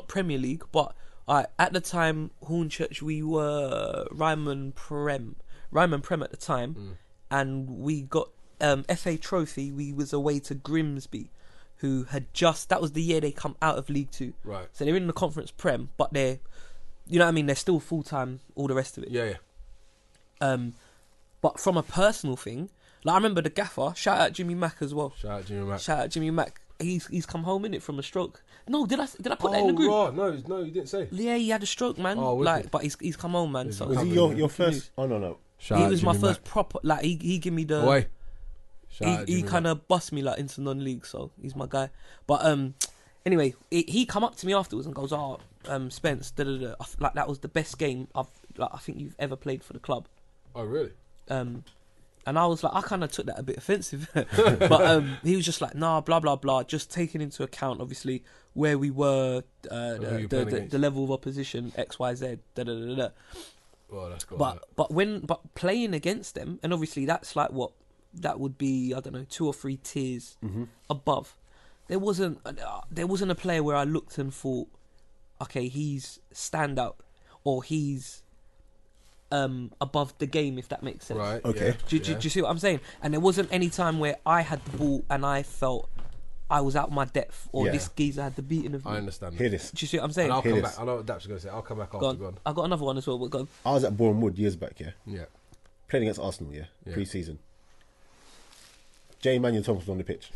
Premier League, but. At the time, Hornchurch, we were Ryman Prem at the time, and we got FA Trophy. We was away to Grimsby, who had that was the year they come out of League 2. Right. So they're in the Conference Prem, but they're, you know what I mean, they're still full time. All the rest of it. Yeah. But from a personal thing, like I remember the gaffer. Shout out Jimmy Mack as well. Shout out Jimmy Mack. He's come home in it from a stroke. No, did I put that in the group? Right. No, you didn't say. Yeah, he had a stroke, man. But he's come home, man. So was he your first? Oh no. He was my first proper. Like he gave me the. He kind of bust me like into non-league, so he's my guy. But anyway, he come up to me afterwards and goes, Spence, like that was the best game I think you've ever played for the club. Oh really? And I was like, I kind of took that a bit offensive. But he was just like, nah, blah, blah, blah. Just taking into account, obviously, where we were, the level of opposition, X, Y, Z, da-da-da-da. Well, that's cool. But playing against them, and obviously that's like that would be, I don't know, 2 or 3 tiers above. There wasn't a player where I looked and thought, okay, he's standout, or he's... above the game, if that makes sense. Right. Okay. Do you see what I'm saying? And there wasn't any time where I had the ball and I felt I was out my depth, or this geezer had the beating of me. I understand. Hear this. Do you see what I'm saying? And I'll come back. I know what Daps is going to say. I'll come back after. Go on. I got another one as well. But go on. I was at Boreham Wood years back. Yeah. Playing against Arsenal. Pre-season. Jay Manuel Thomas was on the pitch.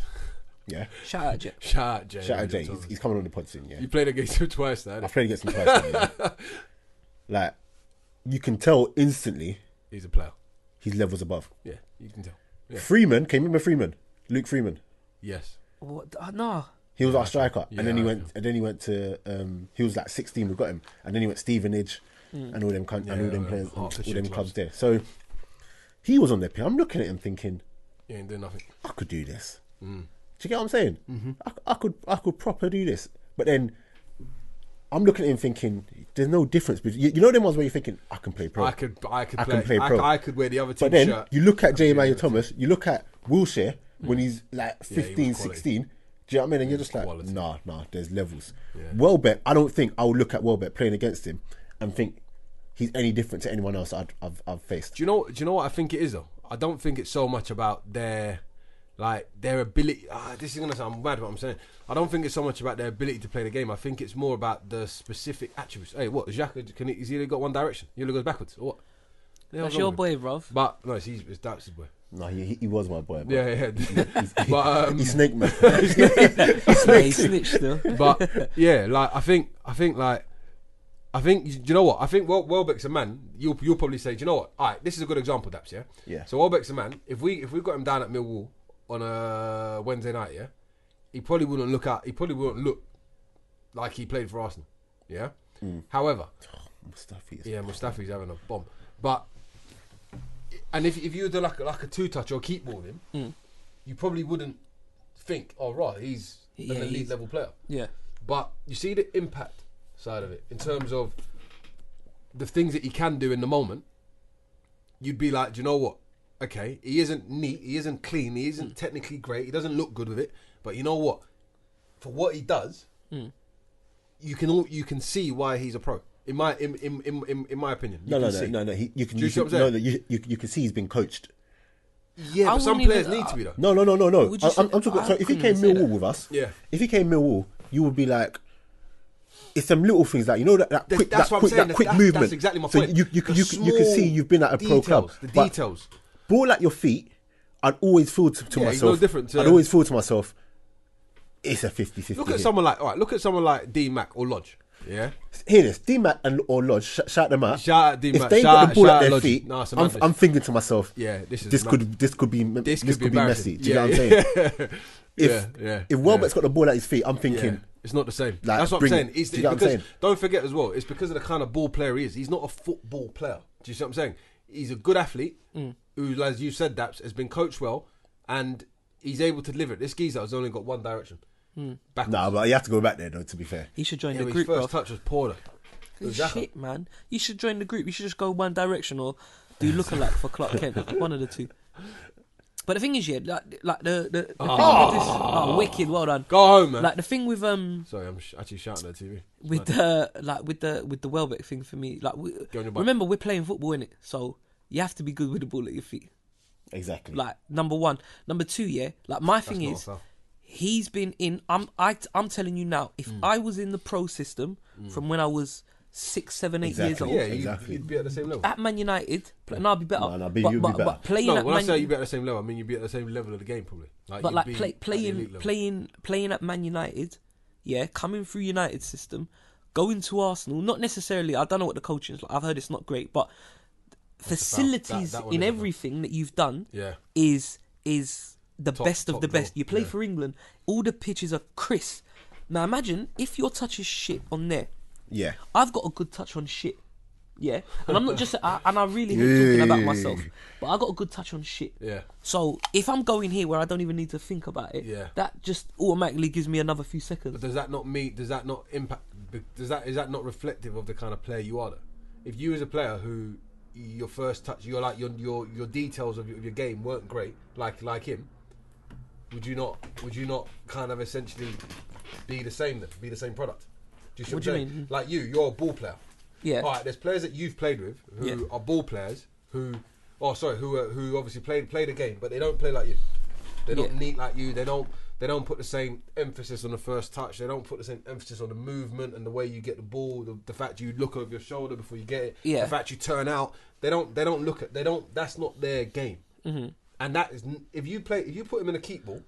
Yeah. Shout out Jay. Shout out Jay. He's coming on the pod soon. Yeah. You played against him twice, though. I've played against him twice. Like, you can tell instantly he's a player. His level's above. Yeah, you can tell. Yeah. Freeman, can you remember Freeman? Luke Freeman. Yes. What? No. He was our striker, Yeah, and then he went to. He was like 16. We got him, and then he went Stevenage, and all them players, all them clubs there. So he was on their pitch. I'm looking at him thinking, he ain't doing nothing. I could do this. Do you get what I'm saying? Mm-hmm. I could proper do this. But then I'm looking at him thinking, there's no difference. But you know them ones where you're thinking, I can play pro. I could play pro. I could wear the other team's But then shirt. you look at J. Emmanuel Thomas, you look at Wilshere when he's like 15, 16. Do you know what I mean? And you're just like, nah, there's levels. Yeah. Welbeck, I don't think I would look at Welbeck playing against him and think he's any different to anyone else I've faced. Do you know what I think it is though? I don't think it's so much about their ability. This is gonna sound mad, what I'm saying. I don't think it's so much about their ability to play the game. I think it's more about the specific attributes. Hey, what? Xhaka, he's either got one direction. He only goes backwards, or what? That's your boy, bruv. But no, it's Daps' boy. No, he was my boy. Yeah. But he snaked me. He snitched still. But yeah, like I think you know what? I think Welbeck's a man. You'll probably say, do you know what? All right, this is a good example, Daps. Yeah. Yeah. So Welbeck's a man. If we got him down at Millwall on a Wednesday night, yeah, he probably wouldn't look like he played for Arsenal. Yeah. However, Mustafi's having a bomb. But and if you were to like a two touch or keep ball with him, you probably wouldn't think, oh right, he's an elite level player. Yeah. But you see the impact side of it in terms of the things that he can do in the moment. You'd be like, do you know what? Okay, he isn't neat, he isn't clean, he isn't technically great, he doesn't look good with it. But you know what? For what he does, you can see why he's a pro. In my opinion, No. You can see he's been coached. Yeah, but some players need to be though. No. I'm talking. So if he came Millwall with us, if he came Millwall, you would be like, it's some little things like that quick movement. That's exactly my point. So you can see you've been at a pro club. The details. Ball at your feet, I'd always feel to myself. No different I'd always feel to myself, it's a 50-50. Look at someone like D Mac or Lodge. Yeah. Hear this, D-Mac or Lodge, shout them out. Shout out D-Mac. If they got the ball at their Lodge. feet, No, I'm thinking to myself, this could be messy. Do you know what I'm saying? If Welbeck's got the ball at his feet, I'm thinking it's not the same. Like, that's what I'm saying. Do you know what I'm saying? Don't forget as well, it's because of the kind of ball player he is. He's not a football player. Do you see what I'm saying? He's a good athlete who, as you said, Daps, has been coached well and he's able to deliver it. This geezer has only got one direction. Backwards. No, but you have to go back there though, to be fair. He should join the his group, first touch was poor though. Shit, man. You should join the group. You should just go one direction or do lookalike for Clark Kent. One of the two. But the thing is, like the thing with this. Oh, wicked! Well done. Go home, man. Like the thing with Sorry, I'm actually shouting at TV. With the Welbeck thing for me. Like remember, we're playing football, innit? So you have to be good with the ball at your feet. Exactly. Like number one, number two. Yeah. Like my thing is, he's been in. I'm telling you now. If I was in the pro system from when I was 6, 7, 8 years old, you'd be at the same level. At Man United, and I'll be better. You'd be better. But playing when I say you'd be at the same level, I mean you'd be at the same level of the game probably. Playing at Man United, coming through United system, going to Arsenal. Not necessarily. I don't know what the coaching is like. I've heard it's not great, but facilities in everything that you've done is the best of the best. You play for England. All the pitches are crisp. Now imagine if your touch is shit on there. Yeah, I've got a good touch on shit. Yeah, and I'm not just and I really hate talking about myself, but I got a good touch on shit. Yeah. So if I'm going here where I don't even need to think about it, that just automatically gives me another few seconds. But does that not impact? Is that not reflective of the kind of player you are? Though? If you as a player who your first touch, you're like your details of your game weren't great, like him. Would you not kind of essentially be the same product? Do you see what do you mean? Like you're a ball player. Yeah. All right. There's players that you've played with who are ball players who obviously play the game, but they don't play like you. They're not neat like you. They don't put the same emphasis on the first touch. They don't put the same emphasis on the movement and the way you get the ball. The fact you look over your shoulder before you get it. Yeah. The fact you turn out. That's not their game. Mm-hmm. And that is if you put him in a keep ball,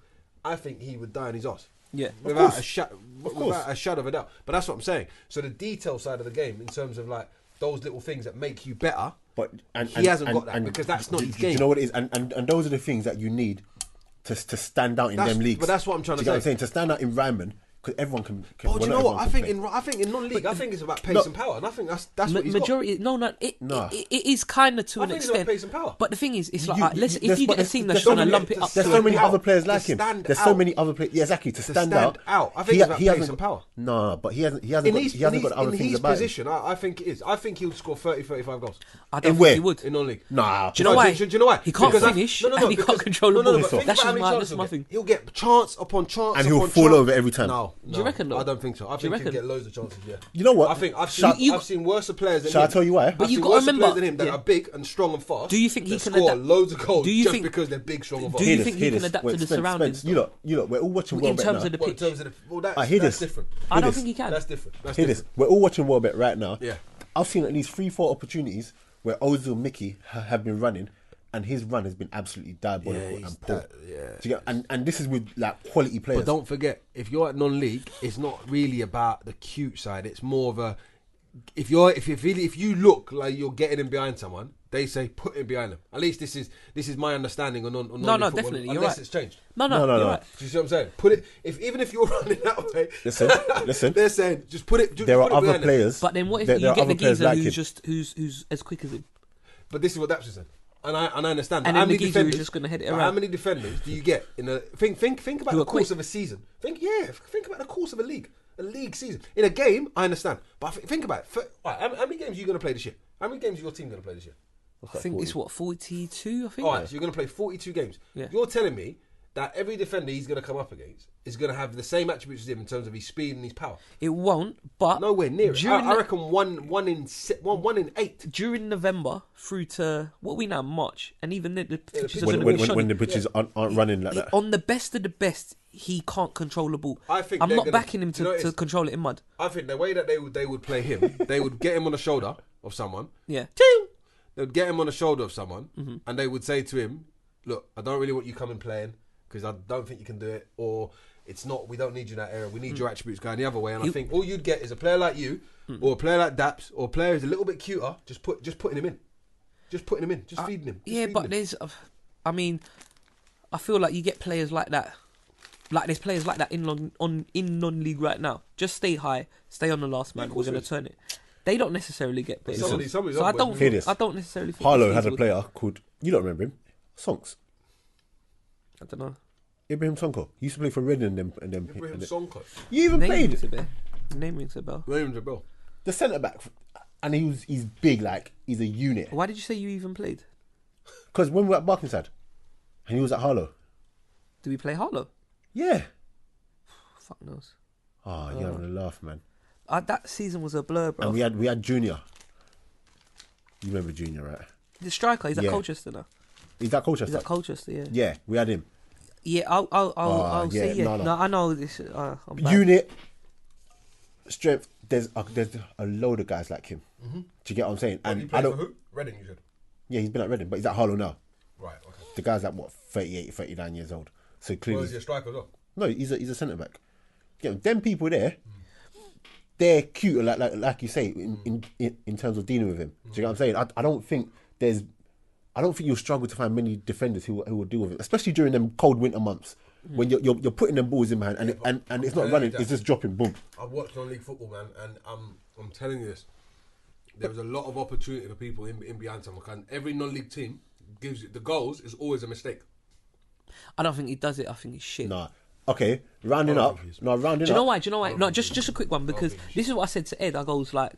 I think he would die on his ass. Yeah, without a shadow of a doubt. But that's what I'm saying. So the detail side of the game, in terms of like those little things that make you better, he hasn't got that because that's not his game. Do you know what it is? And those are the things that you need to stand out in them leagues. But that's what I'm trying to Do you get what I'm say. saying? To stand out in Ryman, because everyone can. But do you know what? I think play. in non-league, I think it's about pace and power, and I think that's what he's majority. got. It is kind of to I an think it's about extent. pace and power. But the thing is, it's like there's- if you but get a team that's there's so trying to many- lump it up, There's to so it. many other players like To him. stand There's so out. many other players. Yeah, exactly. To stand stand out. I think it's about pace hasn't- and power. No, but he hasn't. He hasn't In got. his, He hasn't got the other in things his about him. position, I think it is. I think he'll score 30, 35 goals I don't In think where? he would. in non-league. Nah. Do you know why? Do you know why? He can't Because finish and he can't control the no, ball. but think That's about how many just chances my he'll thing. get. He'll get chance upon chance And he'll upon fall chance. over every time. No, Do you reckon, though? I don't think so. I you think he'll reckon? get loads of chances. Yeah. You know what? I think I've You- seen worse players than Shall him. I tell you why? But I've you seen gotta worse remember- players than him that yeah. are big and strong and fast. Do you think he that can score adapt- loads of goals Do you just think- because they're big, strong, and Do fast? you Hear think this, he hear can this. adapt Wait, to the Spence, surroundings? Spence, you lot, we're all watching In Welbeck terms now. of the Well, in pitch, terms of the, well, I hear that's this. different. I don't this. think he can. That's different. That's Hear different. this. We're all watching Welbeck right now. Yeah. I've seen at least 3-4 opportunities where Ozil, Mickey have been running, and his run has been absolutely diabolical he's and poor. that- yeah. Do you get- and this is with like quality players. But don't forget, if you're at non-league, it's not really about the cute side. It's more of a if you look like you're getting in behind someone, they say put him behind them. At least this is my understanding on non-league No, football, definitely, you're unless right. it's changed. No, No. you're right. Do you see what I'm saying? Put it even if you're running that way. Listen. They're saying just put it. Just there put are it other behind them. players. But then what if there you are get the other players geezer like who's him. just who's as quick as him? But this is what Daps is saying, and I understand. And But then the geezer who's just gonna head it but around. How many defenders do you get in a think about Who the are course quick? of a season? Think about the course of a league season. In a game, I understand, but think about it. Right, how many games are you going to play this year? How many games is your team going to play this year? I think it's 42. I think. All right, so you're going to play 42 games. Yeah. You're telling me that every defender he's going to come up against is going to have the same attributes as him in terms of his speed and his power. It won't. But Nowhere near it. during I reckon one in 8. during November through to what we now March, and even then the pitches are going to when, be when, shoddy. when the pitches aren't running like that. On the best of the best, he can't control the ball. I think I'm they're not gonna- backing him you know what it to is? control it in mud. I think the way that they would play him, they would get him on the shoulder of someone. Yeah. Ting! They'd get him on the shoulder of someone, Mm-hmm. and they would say to him, "Look, I don't really want you coming playing because I don't think you can do it, or it's not. We don't need you in that area. We need your attributes going the other way." And I think all you'd get is a player like you, or a player like Daps, or a player who's a little bit cuter. Just putting him in, just feeding him. Yeah, but there's, I mean, I feel like you get players like that. Like there's players like that in non-league right now. Just stay high, stay on the last man. of We're course going it to is. turn it. They don't necessarily get players. Somebody's So on I board. don't. Hear this. I don't necessarily. Think Harlow these had a would- player called, you don't remember him, Sonks. I don't know. Ibrahim Sonko. He used to play for Reading and them. Ibrahim Sonko, You even Name played rings a bell. Name rings a bell. William Jabel. the centre back, and he's big, like he's a unit. Why did you say you even played? Because when we were at Barkingside, and he was at Harlow. Did we play Harlow? Yeah. Fuck knows. Oh, you're having a laugh, man. That season was a blur, bro. And we had Junior. You remember Junior, right? The striker, he's at Yeah. Colchester now. He's at Colchester. He's at Colchester, yeah. Yeah, we had him. Yeah, I'll say yeah, yeah. no. No, I know this. I'm bad. Unit, strength. There's a load of guys like him. Do you get what I'm saying? And he And I plays don't. for who? Reading, you said. Yeah, he's been at Reading, but he's at Harlow now. Right. Okay. The guy's like what 38, 39 years old. So Well, clearly, is he a striker as well? no, he's a centre back. Yeah, them people there, they're cute, like you say, in terms of dealing with him. Do you get what I'm saying? I don't think you'll struggle to find many defenders who will deal with it, especially during them cold winter months when you're putting them balls in behind and it's not running, it's just dropping, boom. I've watched non-league football, man, and I'm telling you this. There's a lot of opportunity for people in behind someone. And every non-league team gives you the goals is always a mistake. I don't think he does it. I think he's shit. Nah. Okay, rounding I don't up. think he is. No, rounding Do you know up. why? Do you know why? No, just a quick one because think he's this is what I said to Ed. I goes like,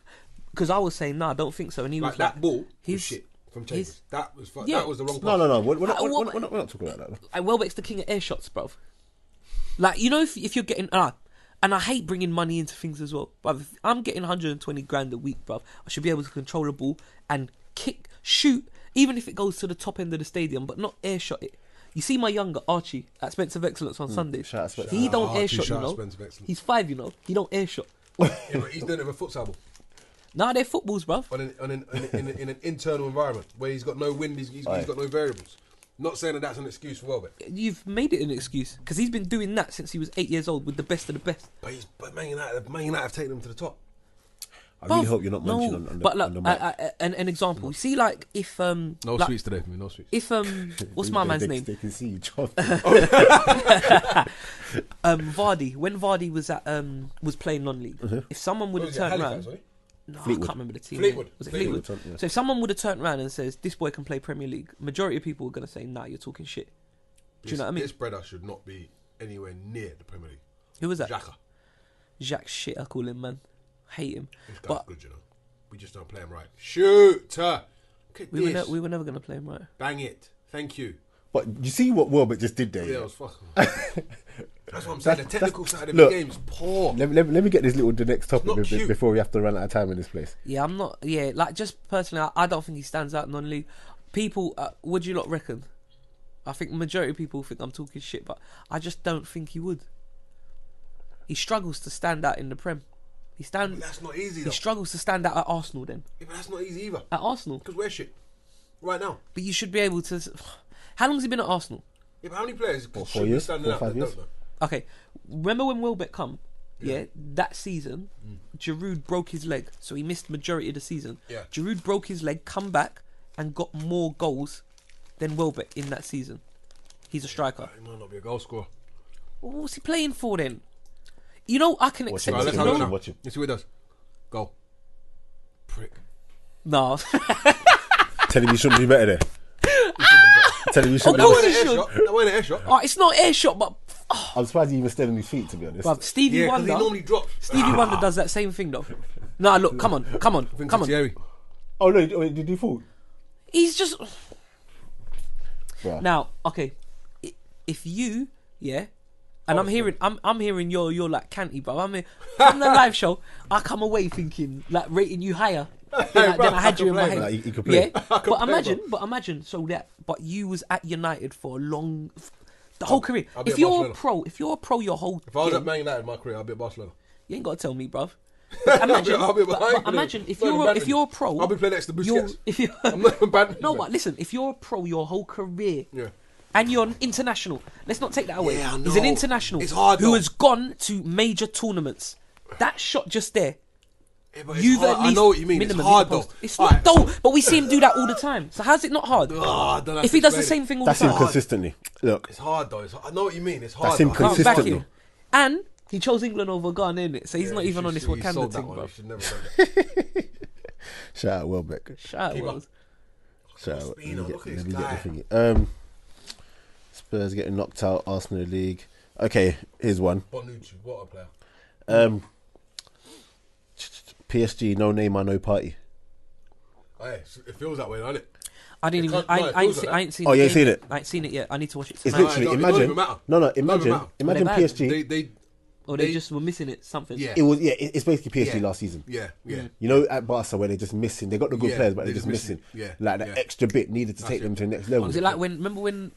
because I was saying no, I don't think so, and he Like was that like, ball was he's shit from Chambers. he's- That was Yeah. that was the wrong pass. No. We're not talking about that. like, Welbeck's the king of air shots, bro. Like you know, if you're getting and I hate bringing money into things as well, but if I'm getting 120 grand a week, bro. I should be able to control the ball and shoot, even if it goes to the top end of the stadium, but not air shot it. You see my younger Archie at Spence of Excellence on Sunday. shout out Spence. He don't Archie, air shot, you shout out know. Spence of Excellence. He's 5, you know. He don't air shot. Yeah, but he's doing it with a futsal ball Nah, they're footballs, bro. in an internal environment where he's got no wind, he's got no variables. Not saying that that's an excuse for Welbeck, You've made it an excuse because he's been doing that since he was 8 years old with the best of the best. but Man United have taken him to the top. I really hope you're not munching on the mic. An example. See, like if No sweets today for me. No sweets. If what's my man's name? They can see you, John. Vardy. When Vardy was playing non-league, if someone would have turned around, no, Fleetwood. I can't remember the team. Fleetwood. Was it Fleetwood? Yeah. So if someone would have turned around and says this boy can play Premier League, majority of people are gonna say, "Nah, you're talking shit." Do you know what I mean? This brother should not be anywhere near the Premier League. Who was that? Xhaka. Jacques shit, I call him, man. Hate him. This guy's good, you know. We just don't play him right. Shoot! We were never gonna play him right. Bang it. Thank you. But you see what Welbeck just did there? Yeah, it was fucking. That's what I'm saying. The technical side of the game is poor. Let me get the next topic before we have to run out of time in this place. Yeah, I'm not. Yeah, like just personally, I don't think he stands out non-league. People, what do you lot reckon? I think majority of people think I'm talking shit, but I just don't think he would. He struggles to stand out in the Prem. But that's not easy though. He struggles to stand out at Arsenal then. Yeah, but that's not easy either. At Arsenal. Because we're shit. Right now. But you should be able to... How long has he been at Arsenal? Yeah, but how many players Four should be years? standing out 5 that years? don't know? Okay, remember when Welbeck come? Yeah, that season, Giroud broke his leg, so he missed majority of the season. Yeah. Giroud broke his leg, come back, and got more goals than Welbeck in that season. He's a striker. He might not be a goal scorer. Well, what's he playing for then? You know, I can accept Right, it. let's You have a know? look now. Watch him. Let's see what he does. Goal. Prick. No. Telling me you shouldn't do better there. Telling me you shouldn't Of do course better. he should. That wasn't an air shot. Oh, it's not air shot, but I'm surprised he even stayed on his feet, to be honest. bruv, Stevie Yeah, because he Wonder. normally drops. Stevie Wonder does that same thing though. Nah, look, come on. Thierry. Oh, no, did he fall? He's just Bruh. now okay. If you, and I'm hearing you're like canty, bro. I mean, from the live show, I come away thinking like rating you higher than I had you in my head. Like, you could play. Yeah, but imagine but you was at United for a long, the whole career. I'll be If at you're Barcelona. a pro your whole, If I was game, at Man United, my career, I'd be at Barcelona. you ain't got to tell me, bruv. Imagine, I'll be but behind. imagine if Not even you're a pro, I'll be playing next to Busquets. if you I'm not even bad. no, but listen, if you're a pro your whole career. Yeah. And you're an international. Let's not take that away. Yeah, I He's an know. international It's hard, who though. has gone to major tournaments. That shot just there. Yeah, but it's You've hard. at least I know what you mean. It's minimum hard hit though. the post. It's Alright, not though, but we see him do that all the time. So how's it not hard? I don't know If how he to does the explain same thing all That's the him time, consistently. Look, It's hard though. I know what you mean. It's hard. That's him though. can't back consistently. him. And he chose England over Ghana, innit? So he's Yeah, not he even should- on this he Wakanda sold that thing, one. bro. He should never have done that. shout out Welbeck. Shout out, Keep up. Wells. Shout out. Spino, look at this Let me guy. get the thingy. Spurs getting knocked out. Arsenal league. Okay, here's one. Bonucci, what a player. PSG, no Neymar, no party. Hey, it feels that way, doesn't it? I didn't It even. can't- no, it feels like I ain't seen. Oh, the you ain't game seen yet. it? I ain't seen it yet. I need to watch it It's tonight. No, Literally, it don't imagine. even matter. No, Doesn't imagine. matter. Imagine They're bad. PSG. They Or they they- just were missing it. Something. Yeah. It was it's basically PSG Yeah. last season. Yeah. You know, at Barca where they're just missing. They got the good Yeah, players, but they're they're just just missing. missing. Yeah, Like that yeah. extra bit needed to That's take it. them to the next level. Was it like remember when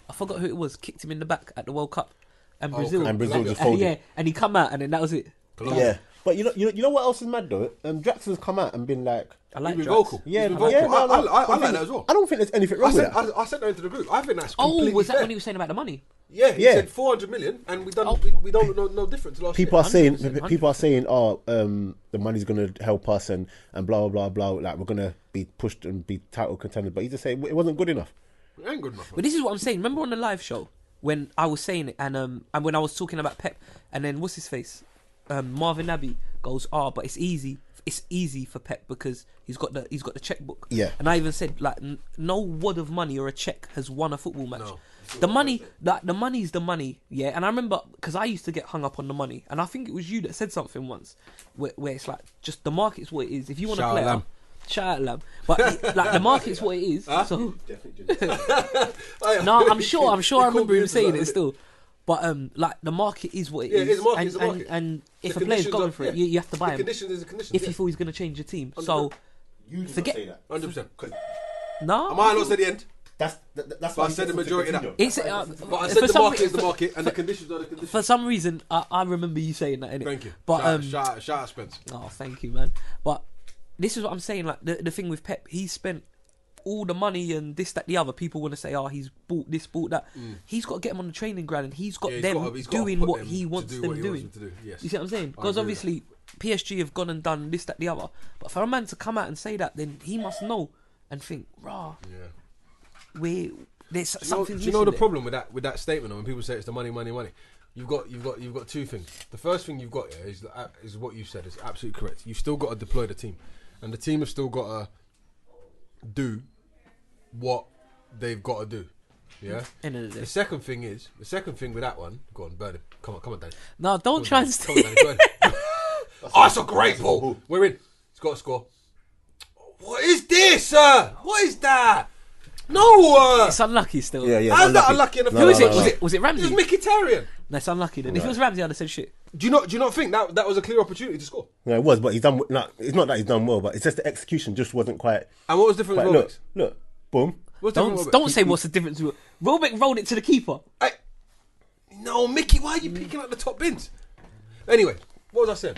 I forgot who it was, kicked him in the back at the World Cup and Brazil. okay. And Brazil just And folded. yeah, and he come out and then that was it. Colombia. Yeah, but you know what else is mad though? Draxler's come out and been like, I like He's been Drax. vocal. yeah, He's been yeah, vocal. no, I but like that as well. I don't think there's anything wrong with that. I sent that into the group. I think that's Oh, completely was that fair. when he was saying about the money? Yeah, he Yeah. said 400 million, and we done Oh. we don't know no difference last People year. are saying 100%. oh, the money's gonna help us and blah blah blah blah. Like we're gonna be pushed and be title contenders. But he's just saying it wasn't good enough. It ain't good enough. But this is what I'm saying. Remember on the live show when I was saying it and when I was talking about Pep and then what's his face? Marvin Abbey goes, but it's easy. It's easy for Pep because he's got the checkbook. Yeah. And I even said like no wad of money or a check has won a football match. No. The money, the money's the money, yeah. And I remember because I used to get hung up on the money, and I think it was you that said something once where it's like just the market's what it is. If you want to Shout play, out Lam. shout out Lam. But like the market's what it is. So Oh, no, I'm sure I called remember me him into saying that, it still. But like the market is what it Yeah, is. it's market, it's the market. And if The a player's conditions going are- for it, yeah. you have to buy The him condition is a condition. if you feel he's going to change your team. So You did Forget- not say that. 100%. no, I might not say the end, That's but I said the majority of that. it's But I for said the some market re- is the market, and the conditions are the conditions. For some reason, I remember you saying that. Innit? Thank you. But shout out Spence. oh, thank you, man. But this is what I'm saying. Like the thing with Pep, he spent all the money and this, that, the other. People want to say, he's bought this, bought that. He's got to get them on the training ground, and he's got Yeah, them he's gotta doing put what them he to wants do them what he doing. wants them to do. Yes. You see what I'm saying? I Because agree with obviously, PSG have gone and done this, that, the other. But for a man to come out and say that, then he must know and think, rah, there's something. Do you know the problem with that statement? When people say it's the money, you've got two things. The first thing you've got here is what you said is absolutely correct. You've still got to deploy the team, and the team have still got to do what they've got to do. Yeah. End of the day. The second thing with that one. Go on, burn it. Come on, Danny. No, don't try and Come on, Danny. Go ahead. Oh, it's a great ball. We're in. He's got to score. What is this, sir? What is that? No. It's unlucky still. Yeah. How's that unlucky? Who is it? Was it Ramsey? It was Mkhitaryan. No, it's unlucky then. If it was Ramsey, I'd have said shit. Do you not think that was a clear opportunity to score? Yeah, it was, but he's done. No, it's not that he's done well, but it's just the execution just wasn't quite. And what was different with Welbeck? Look, boom. Don't say what's the difference. Welbeck rolled it to the keeper. No, Mickey, why are you picking up the top bins? Anyway, what was I saying?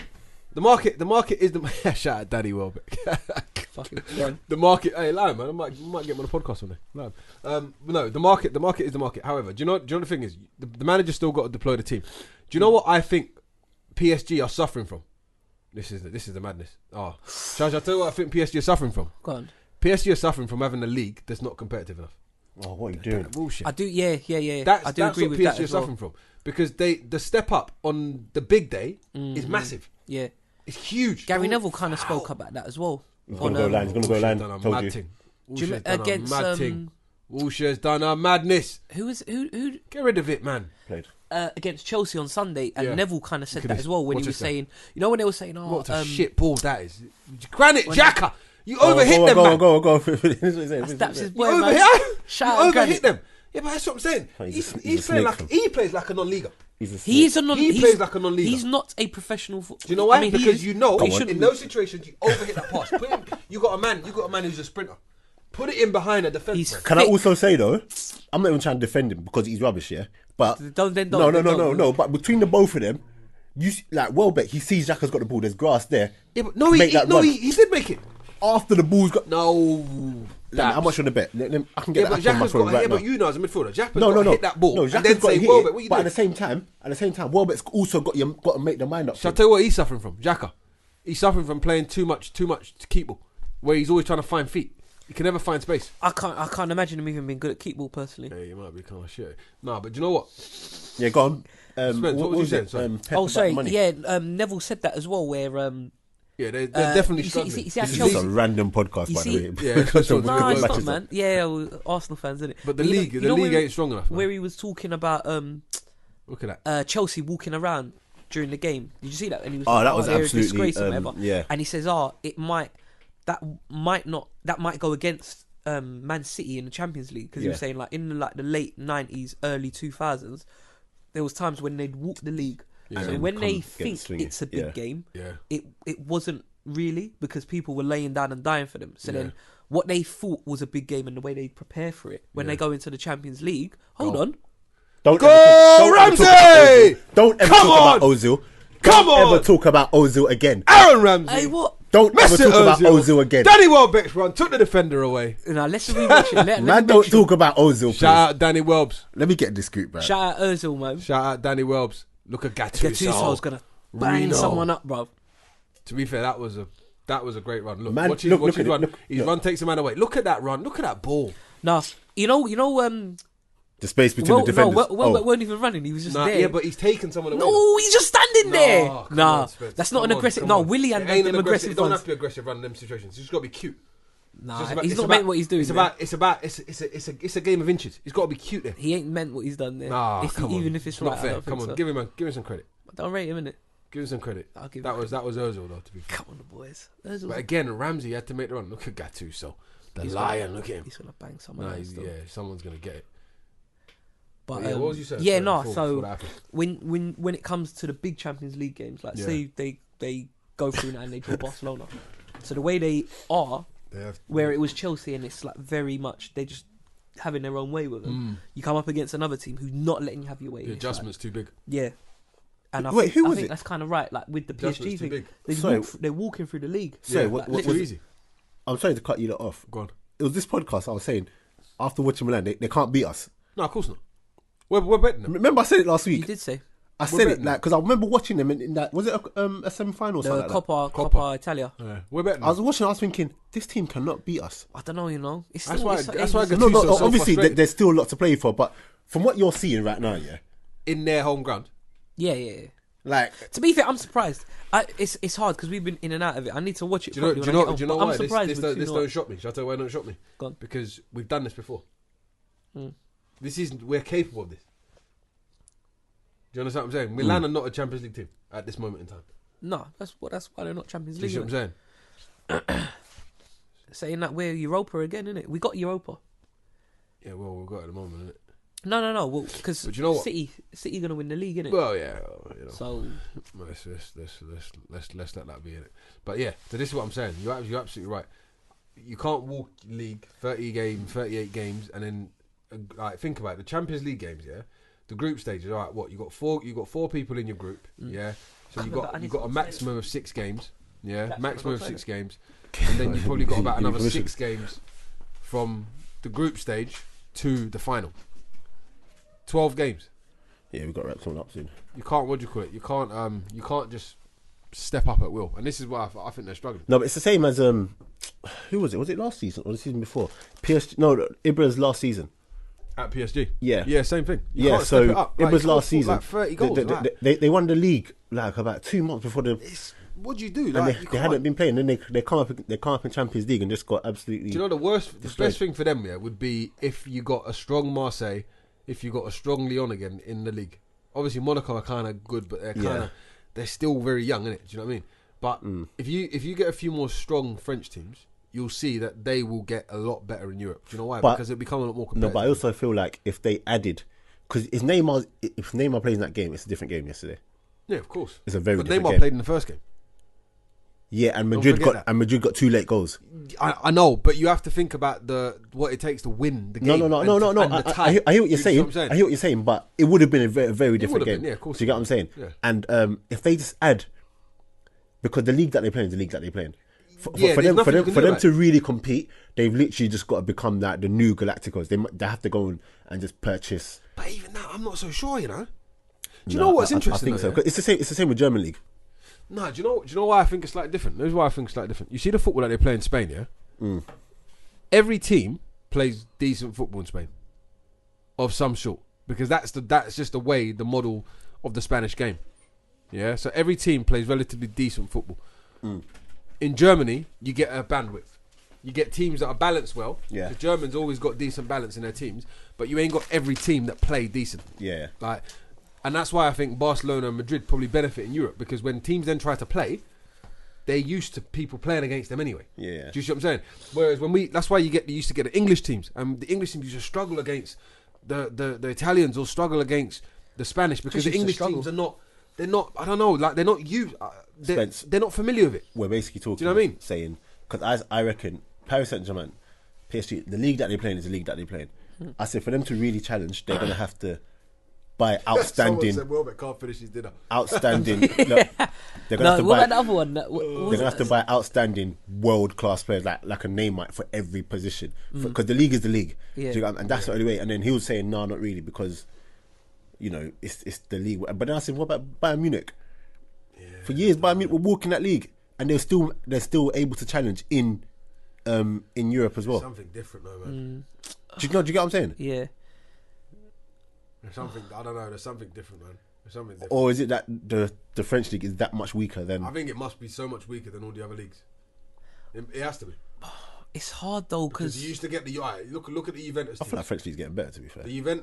The market is the shout out Danny Welbeck. Fucking yeah. The market, hey, Lamin, man, I might get him on a podcast one day. Lamin. No, the market is the market. However, do you know the thing is, the manager's still got to deploy the team. Do you know what I think PSG are suffering from? This is the madness. Shall I tell you what I think PSG are suffering from? Go on. PSG are suffering from having a league that's not competitive enough. Oh, what are you doing? Bullshit. I do, yeah. That's agree what with PSG that are as well. suffering from, because the step up on the big day is massive. Yeah. It's huge. Gary Neville kind of spoke about that as well. He's going to go line. Done a Told mad you. thing. Against Wilshere's done a madness. who Get rid of it, man. Played. against Chelsea on Sunday, and Neville kind of said that as well when he was saying, when they were saying, what a shit ball that is. Granite Xhaka, you overhit them, man. Go. That's his boy, man. You overhit them. Yeah, but that's what I'm saying. He plays like a non-leaguer. He plays like a non-leaguer. He's not a professional footballer. Do you know why? Because in those situations you overhit that pass. You got a man who's a sprinter. Put it in behind a defence. Can I also say though, I'm not even trying to defend him because he's rubbish, yeah. But no. But between the both of them, like Welbeck, he sees Xhaka's got the ball. There's grass there. Yeah, but he did make it after the ball's got how much on the bet? I can get that. Xhaka's got right now. But you know, as a midfielder, Xhaka's hit that ball. And then say, Welbeck, what you doing? But at the same time, Welbeck's also got to make the mind up. Shall I tell you what he's suffering from? Xhaka. He's suffering from playing too much to keep ball, where he's always trying to find feet. He can never find space. I can't imagine him even being good at keep ball personally. Yeah, you might be kind of shit. Nah, but do you know what? Yeah, go on. Spence, what was you saying? Sorry. Yeah, Neville said that as well. Where yeah, they're definitely struggling. This is a random podcast, by the way. Yeah, it's not, man. Yeah, Arsenal fans, isn't it? But the league ain't strong enough. Man. Where he was talking about look at that. Chelsea walking around during the game. Did you see that? And he was that was they're absolutely a disgrace or whatever. Yeah. And he says, that might go against Man City in the Champions League, because he was saying like in the late 90s, early 2000s, there was times when they'd walk the league. Yeah. So when they think it's a big game, it wasn't really, because people were laying down and dying for them. So then what they thought was a big game and the way they prepare for it, when they go into the Champions League, hold on. Don't Ramsey! Don't ever talk about Ozil. Don't ever talk about Ozil again. Aaron Ramsey! Hey, what? Don't ever talk about Ozil again. Danny Welbeck's run took the defender away. Now let's rewatch it. Man, don't talk about Ozil, please. Shout out Danny Welbs. Let me get this script back. Shout out Ozil, man. Shout out Danny Welbs. Look at Gattuso's gonna bang someone up, bro. To be fair, that was a great run. Look, man, watch his run. His run takes a man away. Look at that run. Look at that ball. Nah, you know. The space between the defenders. No, Welbeck weren't even running. He was just there. Yeah, but he's taken someone away. No, he's just standing there. Nah, that's not an aggressive. No, Willie and them aggressive. You don't have to be aggressive running them situations. You just got to be cute. Nah, he's not meant what he's doing. It's a game of inches. He's got to be cute there. He ain't meant what he's done there. Nah, even if it's not right. fair. Come on, give him some credit. Don't rate him, innit? Give him some credit. That was Ozil though. To be fair. Come on, the boys. But again, Ramsey had to make the run. Look at Gattuso, the lion. Look at him. He's gonna bang someone. Someone's gonna get it. But what was you saying? Yeah, no. So when it comes to the big Champions League games, like say they go through now and they draw Barcelona. So the way they are, where it was Chelsea and it's like very much they just having their own way with them. You come up against another team who's not letting you have your way. The adjustment's too big. Yeah. And I think that's kind of right. Like with the PSG thing, they're walking through the league. So what was easy? I'm sorry to cut you off. Go on. It was this podcast I was saying after watching Milan, they can't beat us. No, of course not. We're betting them. Remember I said it last week. You did say. I said it like because I remember watching them in that. Was it a semi-final? Or something The like that? Coppa Italia. Yeah. We're better. I was watching. I was thinking this team cannot beat us. I don't know, you know. That's why I No, get so obviously frustrated. there's still a lot to play for, but from what you're seeing right now, yeah, In their home ground. Yeah. like To be fair, I'm surprised. It's hard because we've been in and out of it. I need to watch it. Do you know I'm why? surprised. This don't shock me. Shall I tell you why it don't shock me? Go on. Because we've done this before. Mm. We're capable of this. Do you understand what I'm saying? Milan are not a Champions League team at this moment in time. No, that's why they're not Champions Do you League. see what I'm saying? Saying that we're Europa again, innit? We got Europa. Yeah, well, we've got it at the moment, innit? No. Well, because But you know what? City gonna win the league, innit? Well, yeah, you know. So Let's let that be in it. But yeah, so this is what I'm saying. You're absolutely right. You can't walk league 38 games, and then like think about it. The Champions League games. Yeah, the group stages. All right, what you got four people in your group. Yeah, so you got a maximum of 6 games. Yeah, maximum of 6 games, and then you probably got about another 6 games from the group stage to the final. 12 games. yeah, we got wrapped all up soon. You can't. What do you call it? You can't just step up at will. And this is why I think they're struggling. No, but it's the same as who was it? Was it last season or the season before? PSG. No, Ibra's last season. At PSG. Yeah. Yeah, same thing. You Yeah, can't so step it up. it Like, was you can't last score, season. Like 30 goals. They won the league like about 2 months before the. What do you do? And Like, they hadn't been playing. Then they come up in Champions League and just got absolutely. Do you know the best thing for them? Yeah, would be if you got a strong Marseille, if you got a strong Lyon again in the league. Obviously, Monaco are kind of good, but they're still very young, innit? Do you know what I mean? But if you get a few more strong French teams, you'll see that they will get a lot better in Europe. Do you know why? Because it'll become a lot more competitive. No, but I also feel like if they added, because if Neymar plays in that game, it's a different game yesterday. Yeah, of course. It's a very but different Neymar game. played in the first game. Yeah, and Don't Madrid forget got 2 late goals. I know, but you have to think about what it takes to win the game. No. I hear what you're saying. I hear what you're saying, but it would have been a very, very different game. Yeah, of course. Do you get what I'm saying? Yeah. And if they just add, because the league that they play is the league that they play in. For them to really compete, they've literally just got to become the new Galacticos. They have to go and just purchase. But even that, I'm not so sure. You know. Do you know what's interesting? I think so. 'Cause it's the same with German league. No, do you know why I think it's slightly different? This is why I think it's slightly different. You see the football that they play in Spain, yeah? Every team plays decent football in Spain, of some sort, because that's just the way, the model of the Spanish game. Yeah, so every team plays relatively decent football. In Germany, you get a bandwidth. You get teams that are balanced well. Yeah. The Germans always got decent balance in their teams, but you ain't got every team that play decent. Yeah. Like. And that's why I think Barcelona and Madrid probably benefit in Europe, because when teams then try to play, they're used to people playing against them anyway. Yeah. Do you see what I'm saying? Whereas that's why you used to get the English teams, and the English teams used to struggle against the Italians or struggle against the Spanish, because the English teams are not. They're not. I don't know. Like they're not used. They're not familiar with it. We're basically talking. Do you know what I mean? Saying, because I reckon Paris Saint-Germain, PSG, the league that they play in is the league that they play in. I said for them to really challenge, they're gonna have to. By outstanding, Someone said Welbeck can't finish his dinner. Outstanding. Look, they're gonna have to what buy. about the other one? They're gonna have to buy outstanding world class players like a Neymar for every position, because the league is the league. Yeah. And that's the only way. And then he was saying, no, not really, because it's the league. But then I said, what about Bayern Munich? Yeah. For years, Bayern Munich were walking that league, and they're still able to challenge in Europe as well. Something different, though, man. Do you get what I'm saying? Yeah. There's something, I don't know. There's something different, man. There's something different. Or is it that the French league is that much weaker than? I think it must be so much weaker than all the other leagues. It has to be. It's hard though, because you used to get look at the Juventus. I feel like French league's getting better. To be fair, the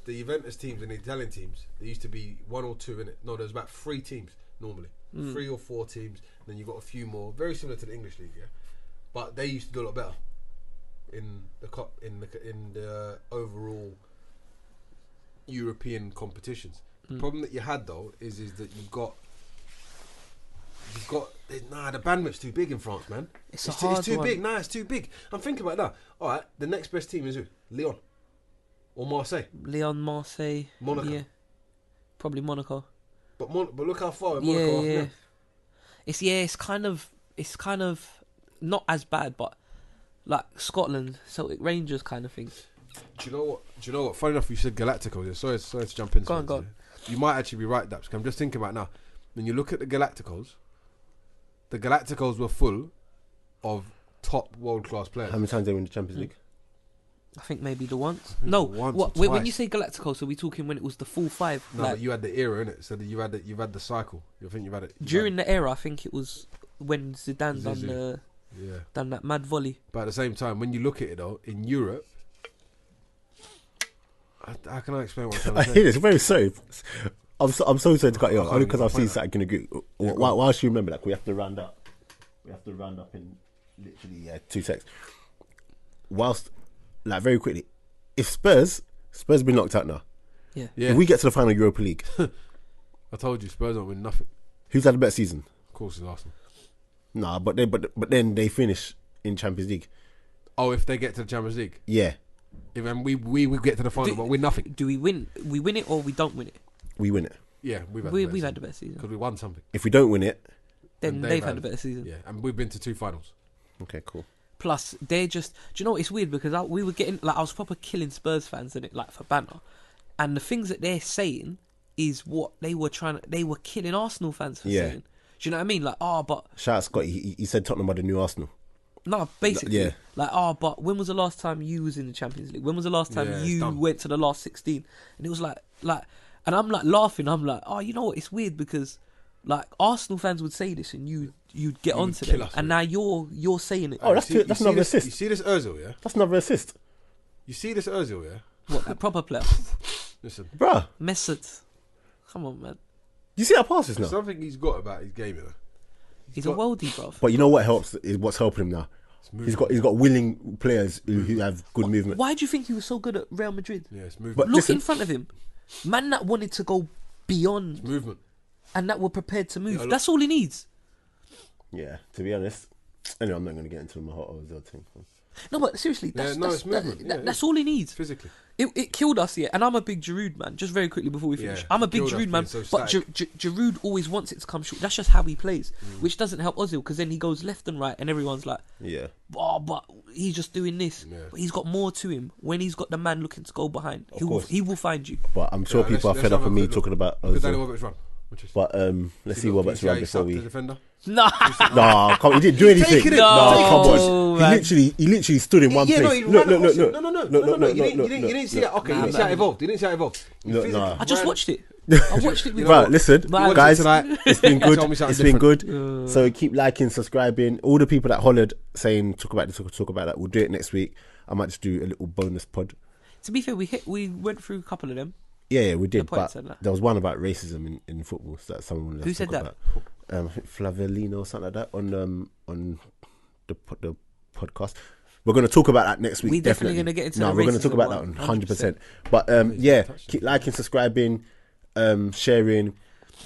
Juventus teams and the Italian teams, there used to be 1 or 2 in it. No, there's about 3 teams normally, 3 or 4 teams. And then you got a few more, very similar to the English league, yeah. But they used to do a lot better in the overall European competitions. The problem that you had though is that you've got the bandwidth's too big in France, man. It's too big. Nah, it's too big. I'm thinking about that. All right, the next best team is who? Lyon or Marseille? Leon, Marseille, Monaco. Yeah, probably Monaco. But look how far Monaco are. Yeah. It's kind of not as bad, but like Scotland, Celtic, Rangers kind of thing. Do you know what? Funny enough, you said Galacticos. Sorry to jump in. Go on. you might actually be right, Daps. 'Cause I'm just thinking about now. When you look at the Galacticos were full of top world-class players. How many times they win the Champions League? I think maybe the once. No, once when you say Galacticos, are we talking when it was the full five? No, but you had the era, innit? So that you've had the cycle. You think you've had it during the era. I think it was when Zidane done that mad volley. But at the same time, when you look at it though, in Europe, how can I explain what I'm trying to say? I hear this. Very sorry. I'm so sorry to cut you off. Only because I've seen something in the group. Whilst you remember that, we have to round up. We have to round up in literally 2 seconds. Whilst, like, very quickly, if Spurs been knocked out now. Yeah. If we get to the final Europa League, I told you Spurs don't win nothing. Who's had a better season? Of course, it's Arsenal. Nah, but then they finish in Champions League. Oh, if they get to the Champions League, yeah. If we get to the final, but win nothing. Do we win? We win it or we don't win it? We win it. Yeah, we've had the best season because we won something. If we don't win it, then they've had a better season. Yeah, and we've been to 2 finals. Okay, cool. Plus, they're just. Do you know what? It's weird because we were getting I was proper killing Spurs fans in it, like for banter, and the things that they're saying is what they were killing Arsenal fans for saying. Do you know what I mean? Like, but shout out Scott. He said Tottenham are the new Arsenal. No, basically, yeah. Like, but when was the last time you was in the Champions League? When was the last time you went to the last 16? And it was like, and I'm like laughing. I'm like, you know what? It's weird because, like, Arsenal fans would say this and you'd get onto them, and now you're saying it. Oh, that's another assist. You see this Ozil, yeah? That's another assist. You see this Ozil, yeah? What, a proper player? Listen, bruh, Mesut, come on, man. You see that passes now? Something he's got about his game, you know. He's a worldie, bro. But you know what helps is what's helping him now. He's got willing players who have good movement. Why do you think he was so good at Real Madrid? Yeah, it's movement. But look in front of him, man that wanted to go beyond movement, and that were prepared to move. That's all he needs. Yeah, to be honest. Anyway, I'm not going to get into my hot Ozil thing. No, but seriously, that's all he needs. Physically. It killed us, yeah. And I'm a big Giroud man. Just very quickly before we finish, I'm a big Giroud man. So but Giroud always wants it to come short. That's just how he plays, which doesn't help Ozil because then he goes left and right, and everyone's like, but he's just doing this. Yeah. But he's got more to him. When he's got the man looking to go behind, he will find you. But I'm sure people are fed up with me talking about Ozil. But let's see Welbeck's run before we. No, he didn't do anything. No, come on. He literally stood in one place. No. You didn't see that. Okay, you didn't see how it evolved. I just watched it. I watched it. Right, listen, guys, it's been good. It's been good. So keep liking, subscribing. All the people that hollered saying talk about that. We'll do it next week. I might just do a little bonus pod. To be fair, we went through a couple of them. Yeah, we did. But there was one about racism in football. So that someone who said that? I think Flavelino or something like that on the podcast. We're going to talk about that next week. We're definitely going to get into. We're going to talk about that 100%. But keep liking, subscribing, sharing.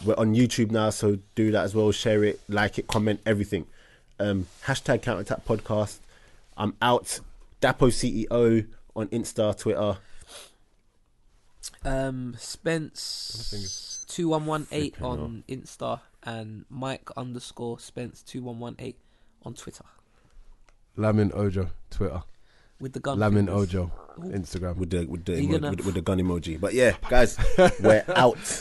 We're on YouTube now, so do that as well. Share it, like it, comment, everything. Hashtag Counterattack Podcast. I'm out. Dapo CEO on Insta, Twitter. Spence 2118 on Insta and Mike_Spence2118 on Twitter. Lamin Ojo Twitter. With the gun. Lamin Ojo Instagram with the gun emoji. But yeah, guys, we're out.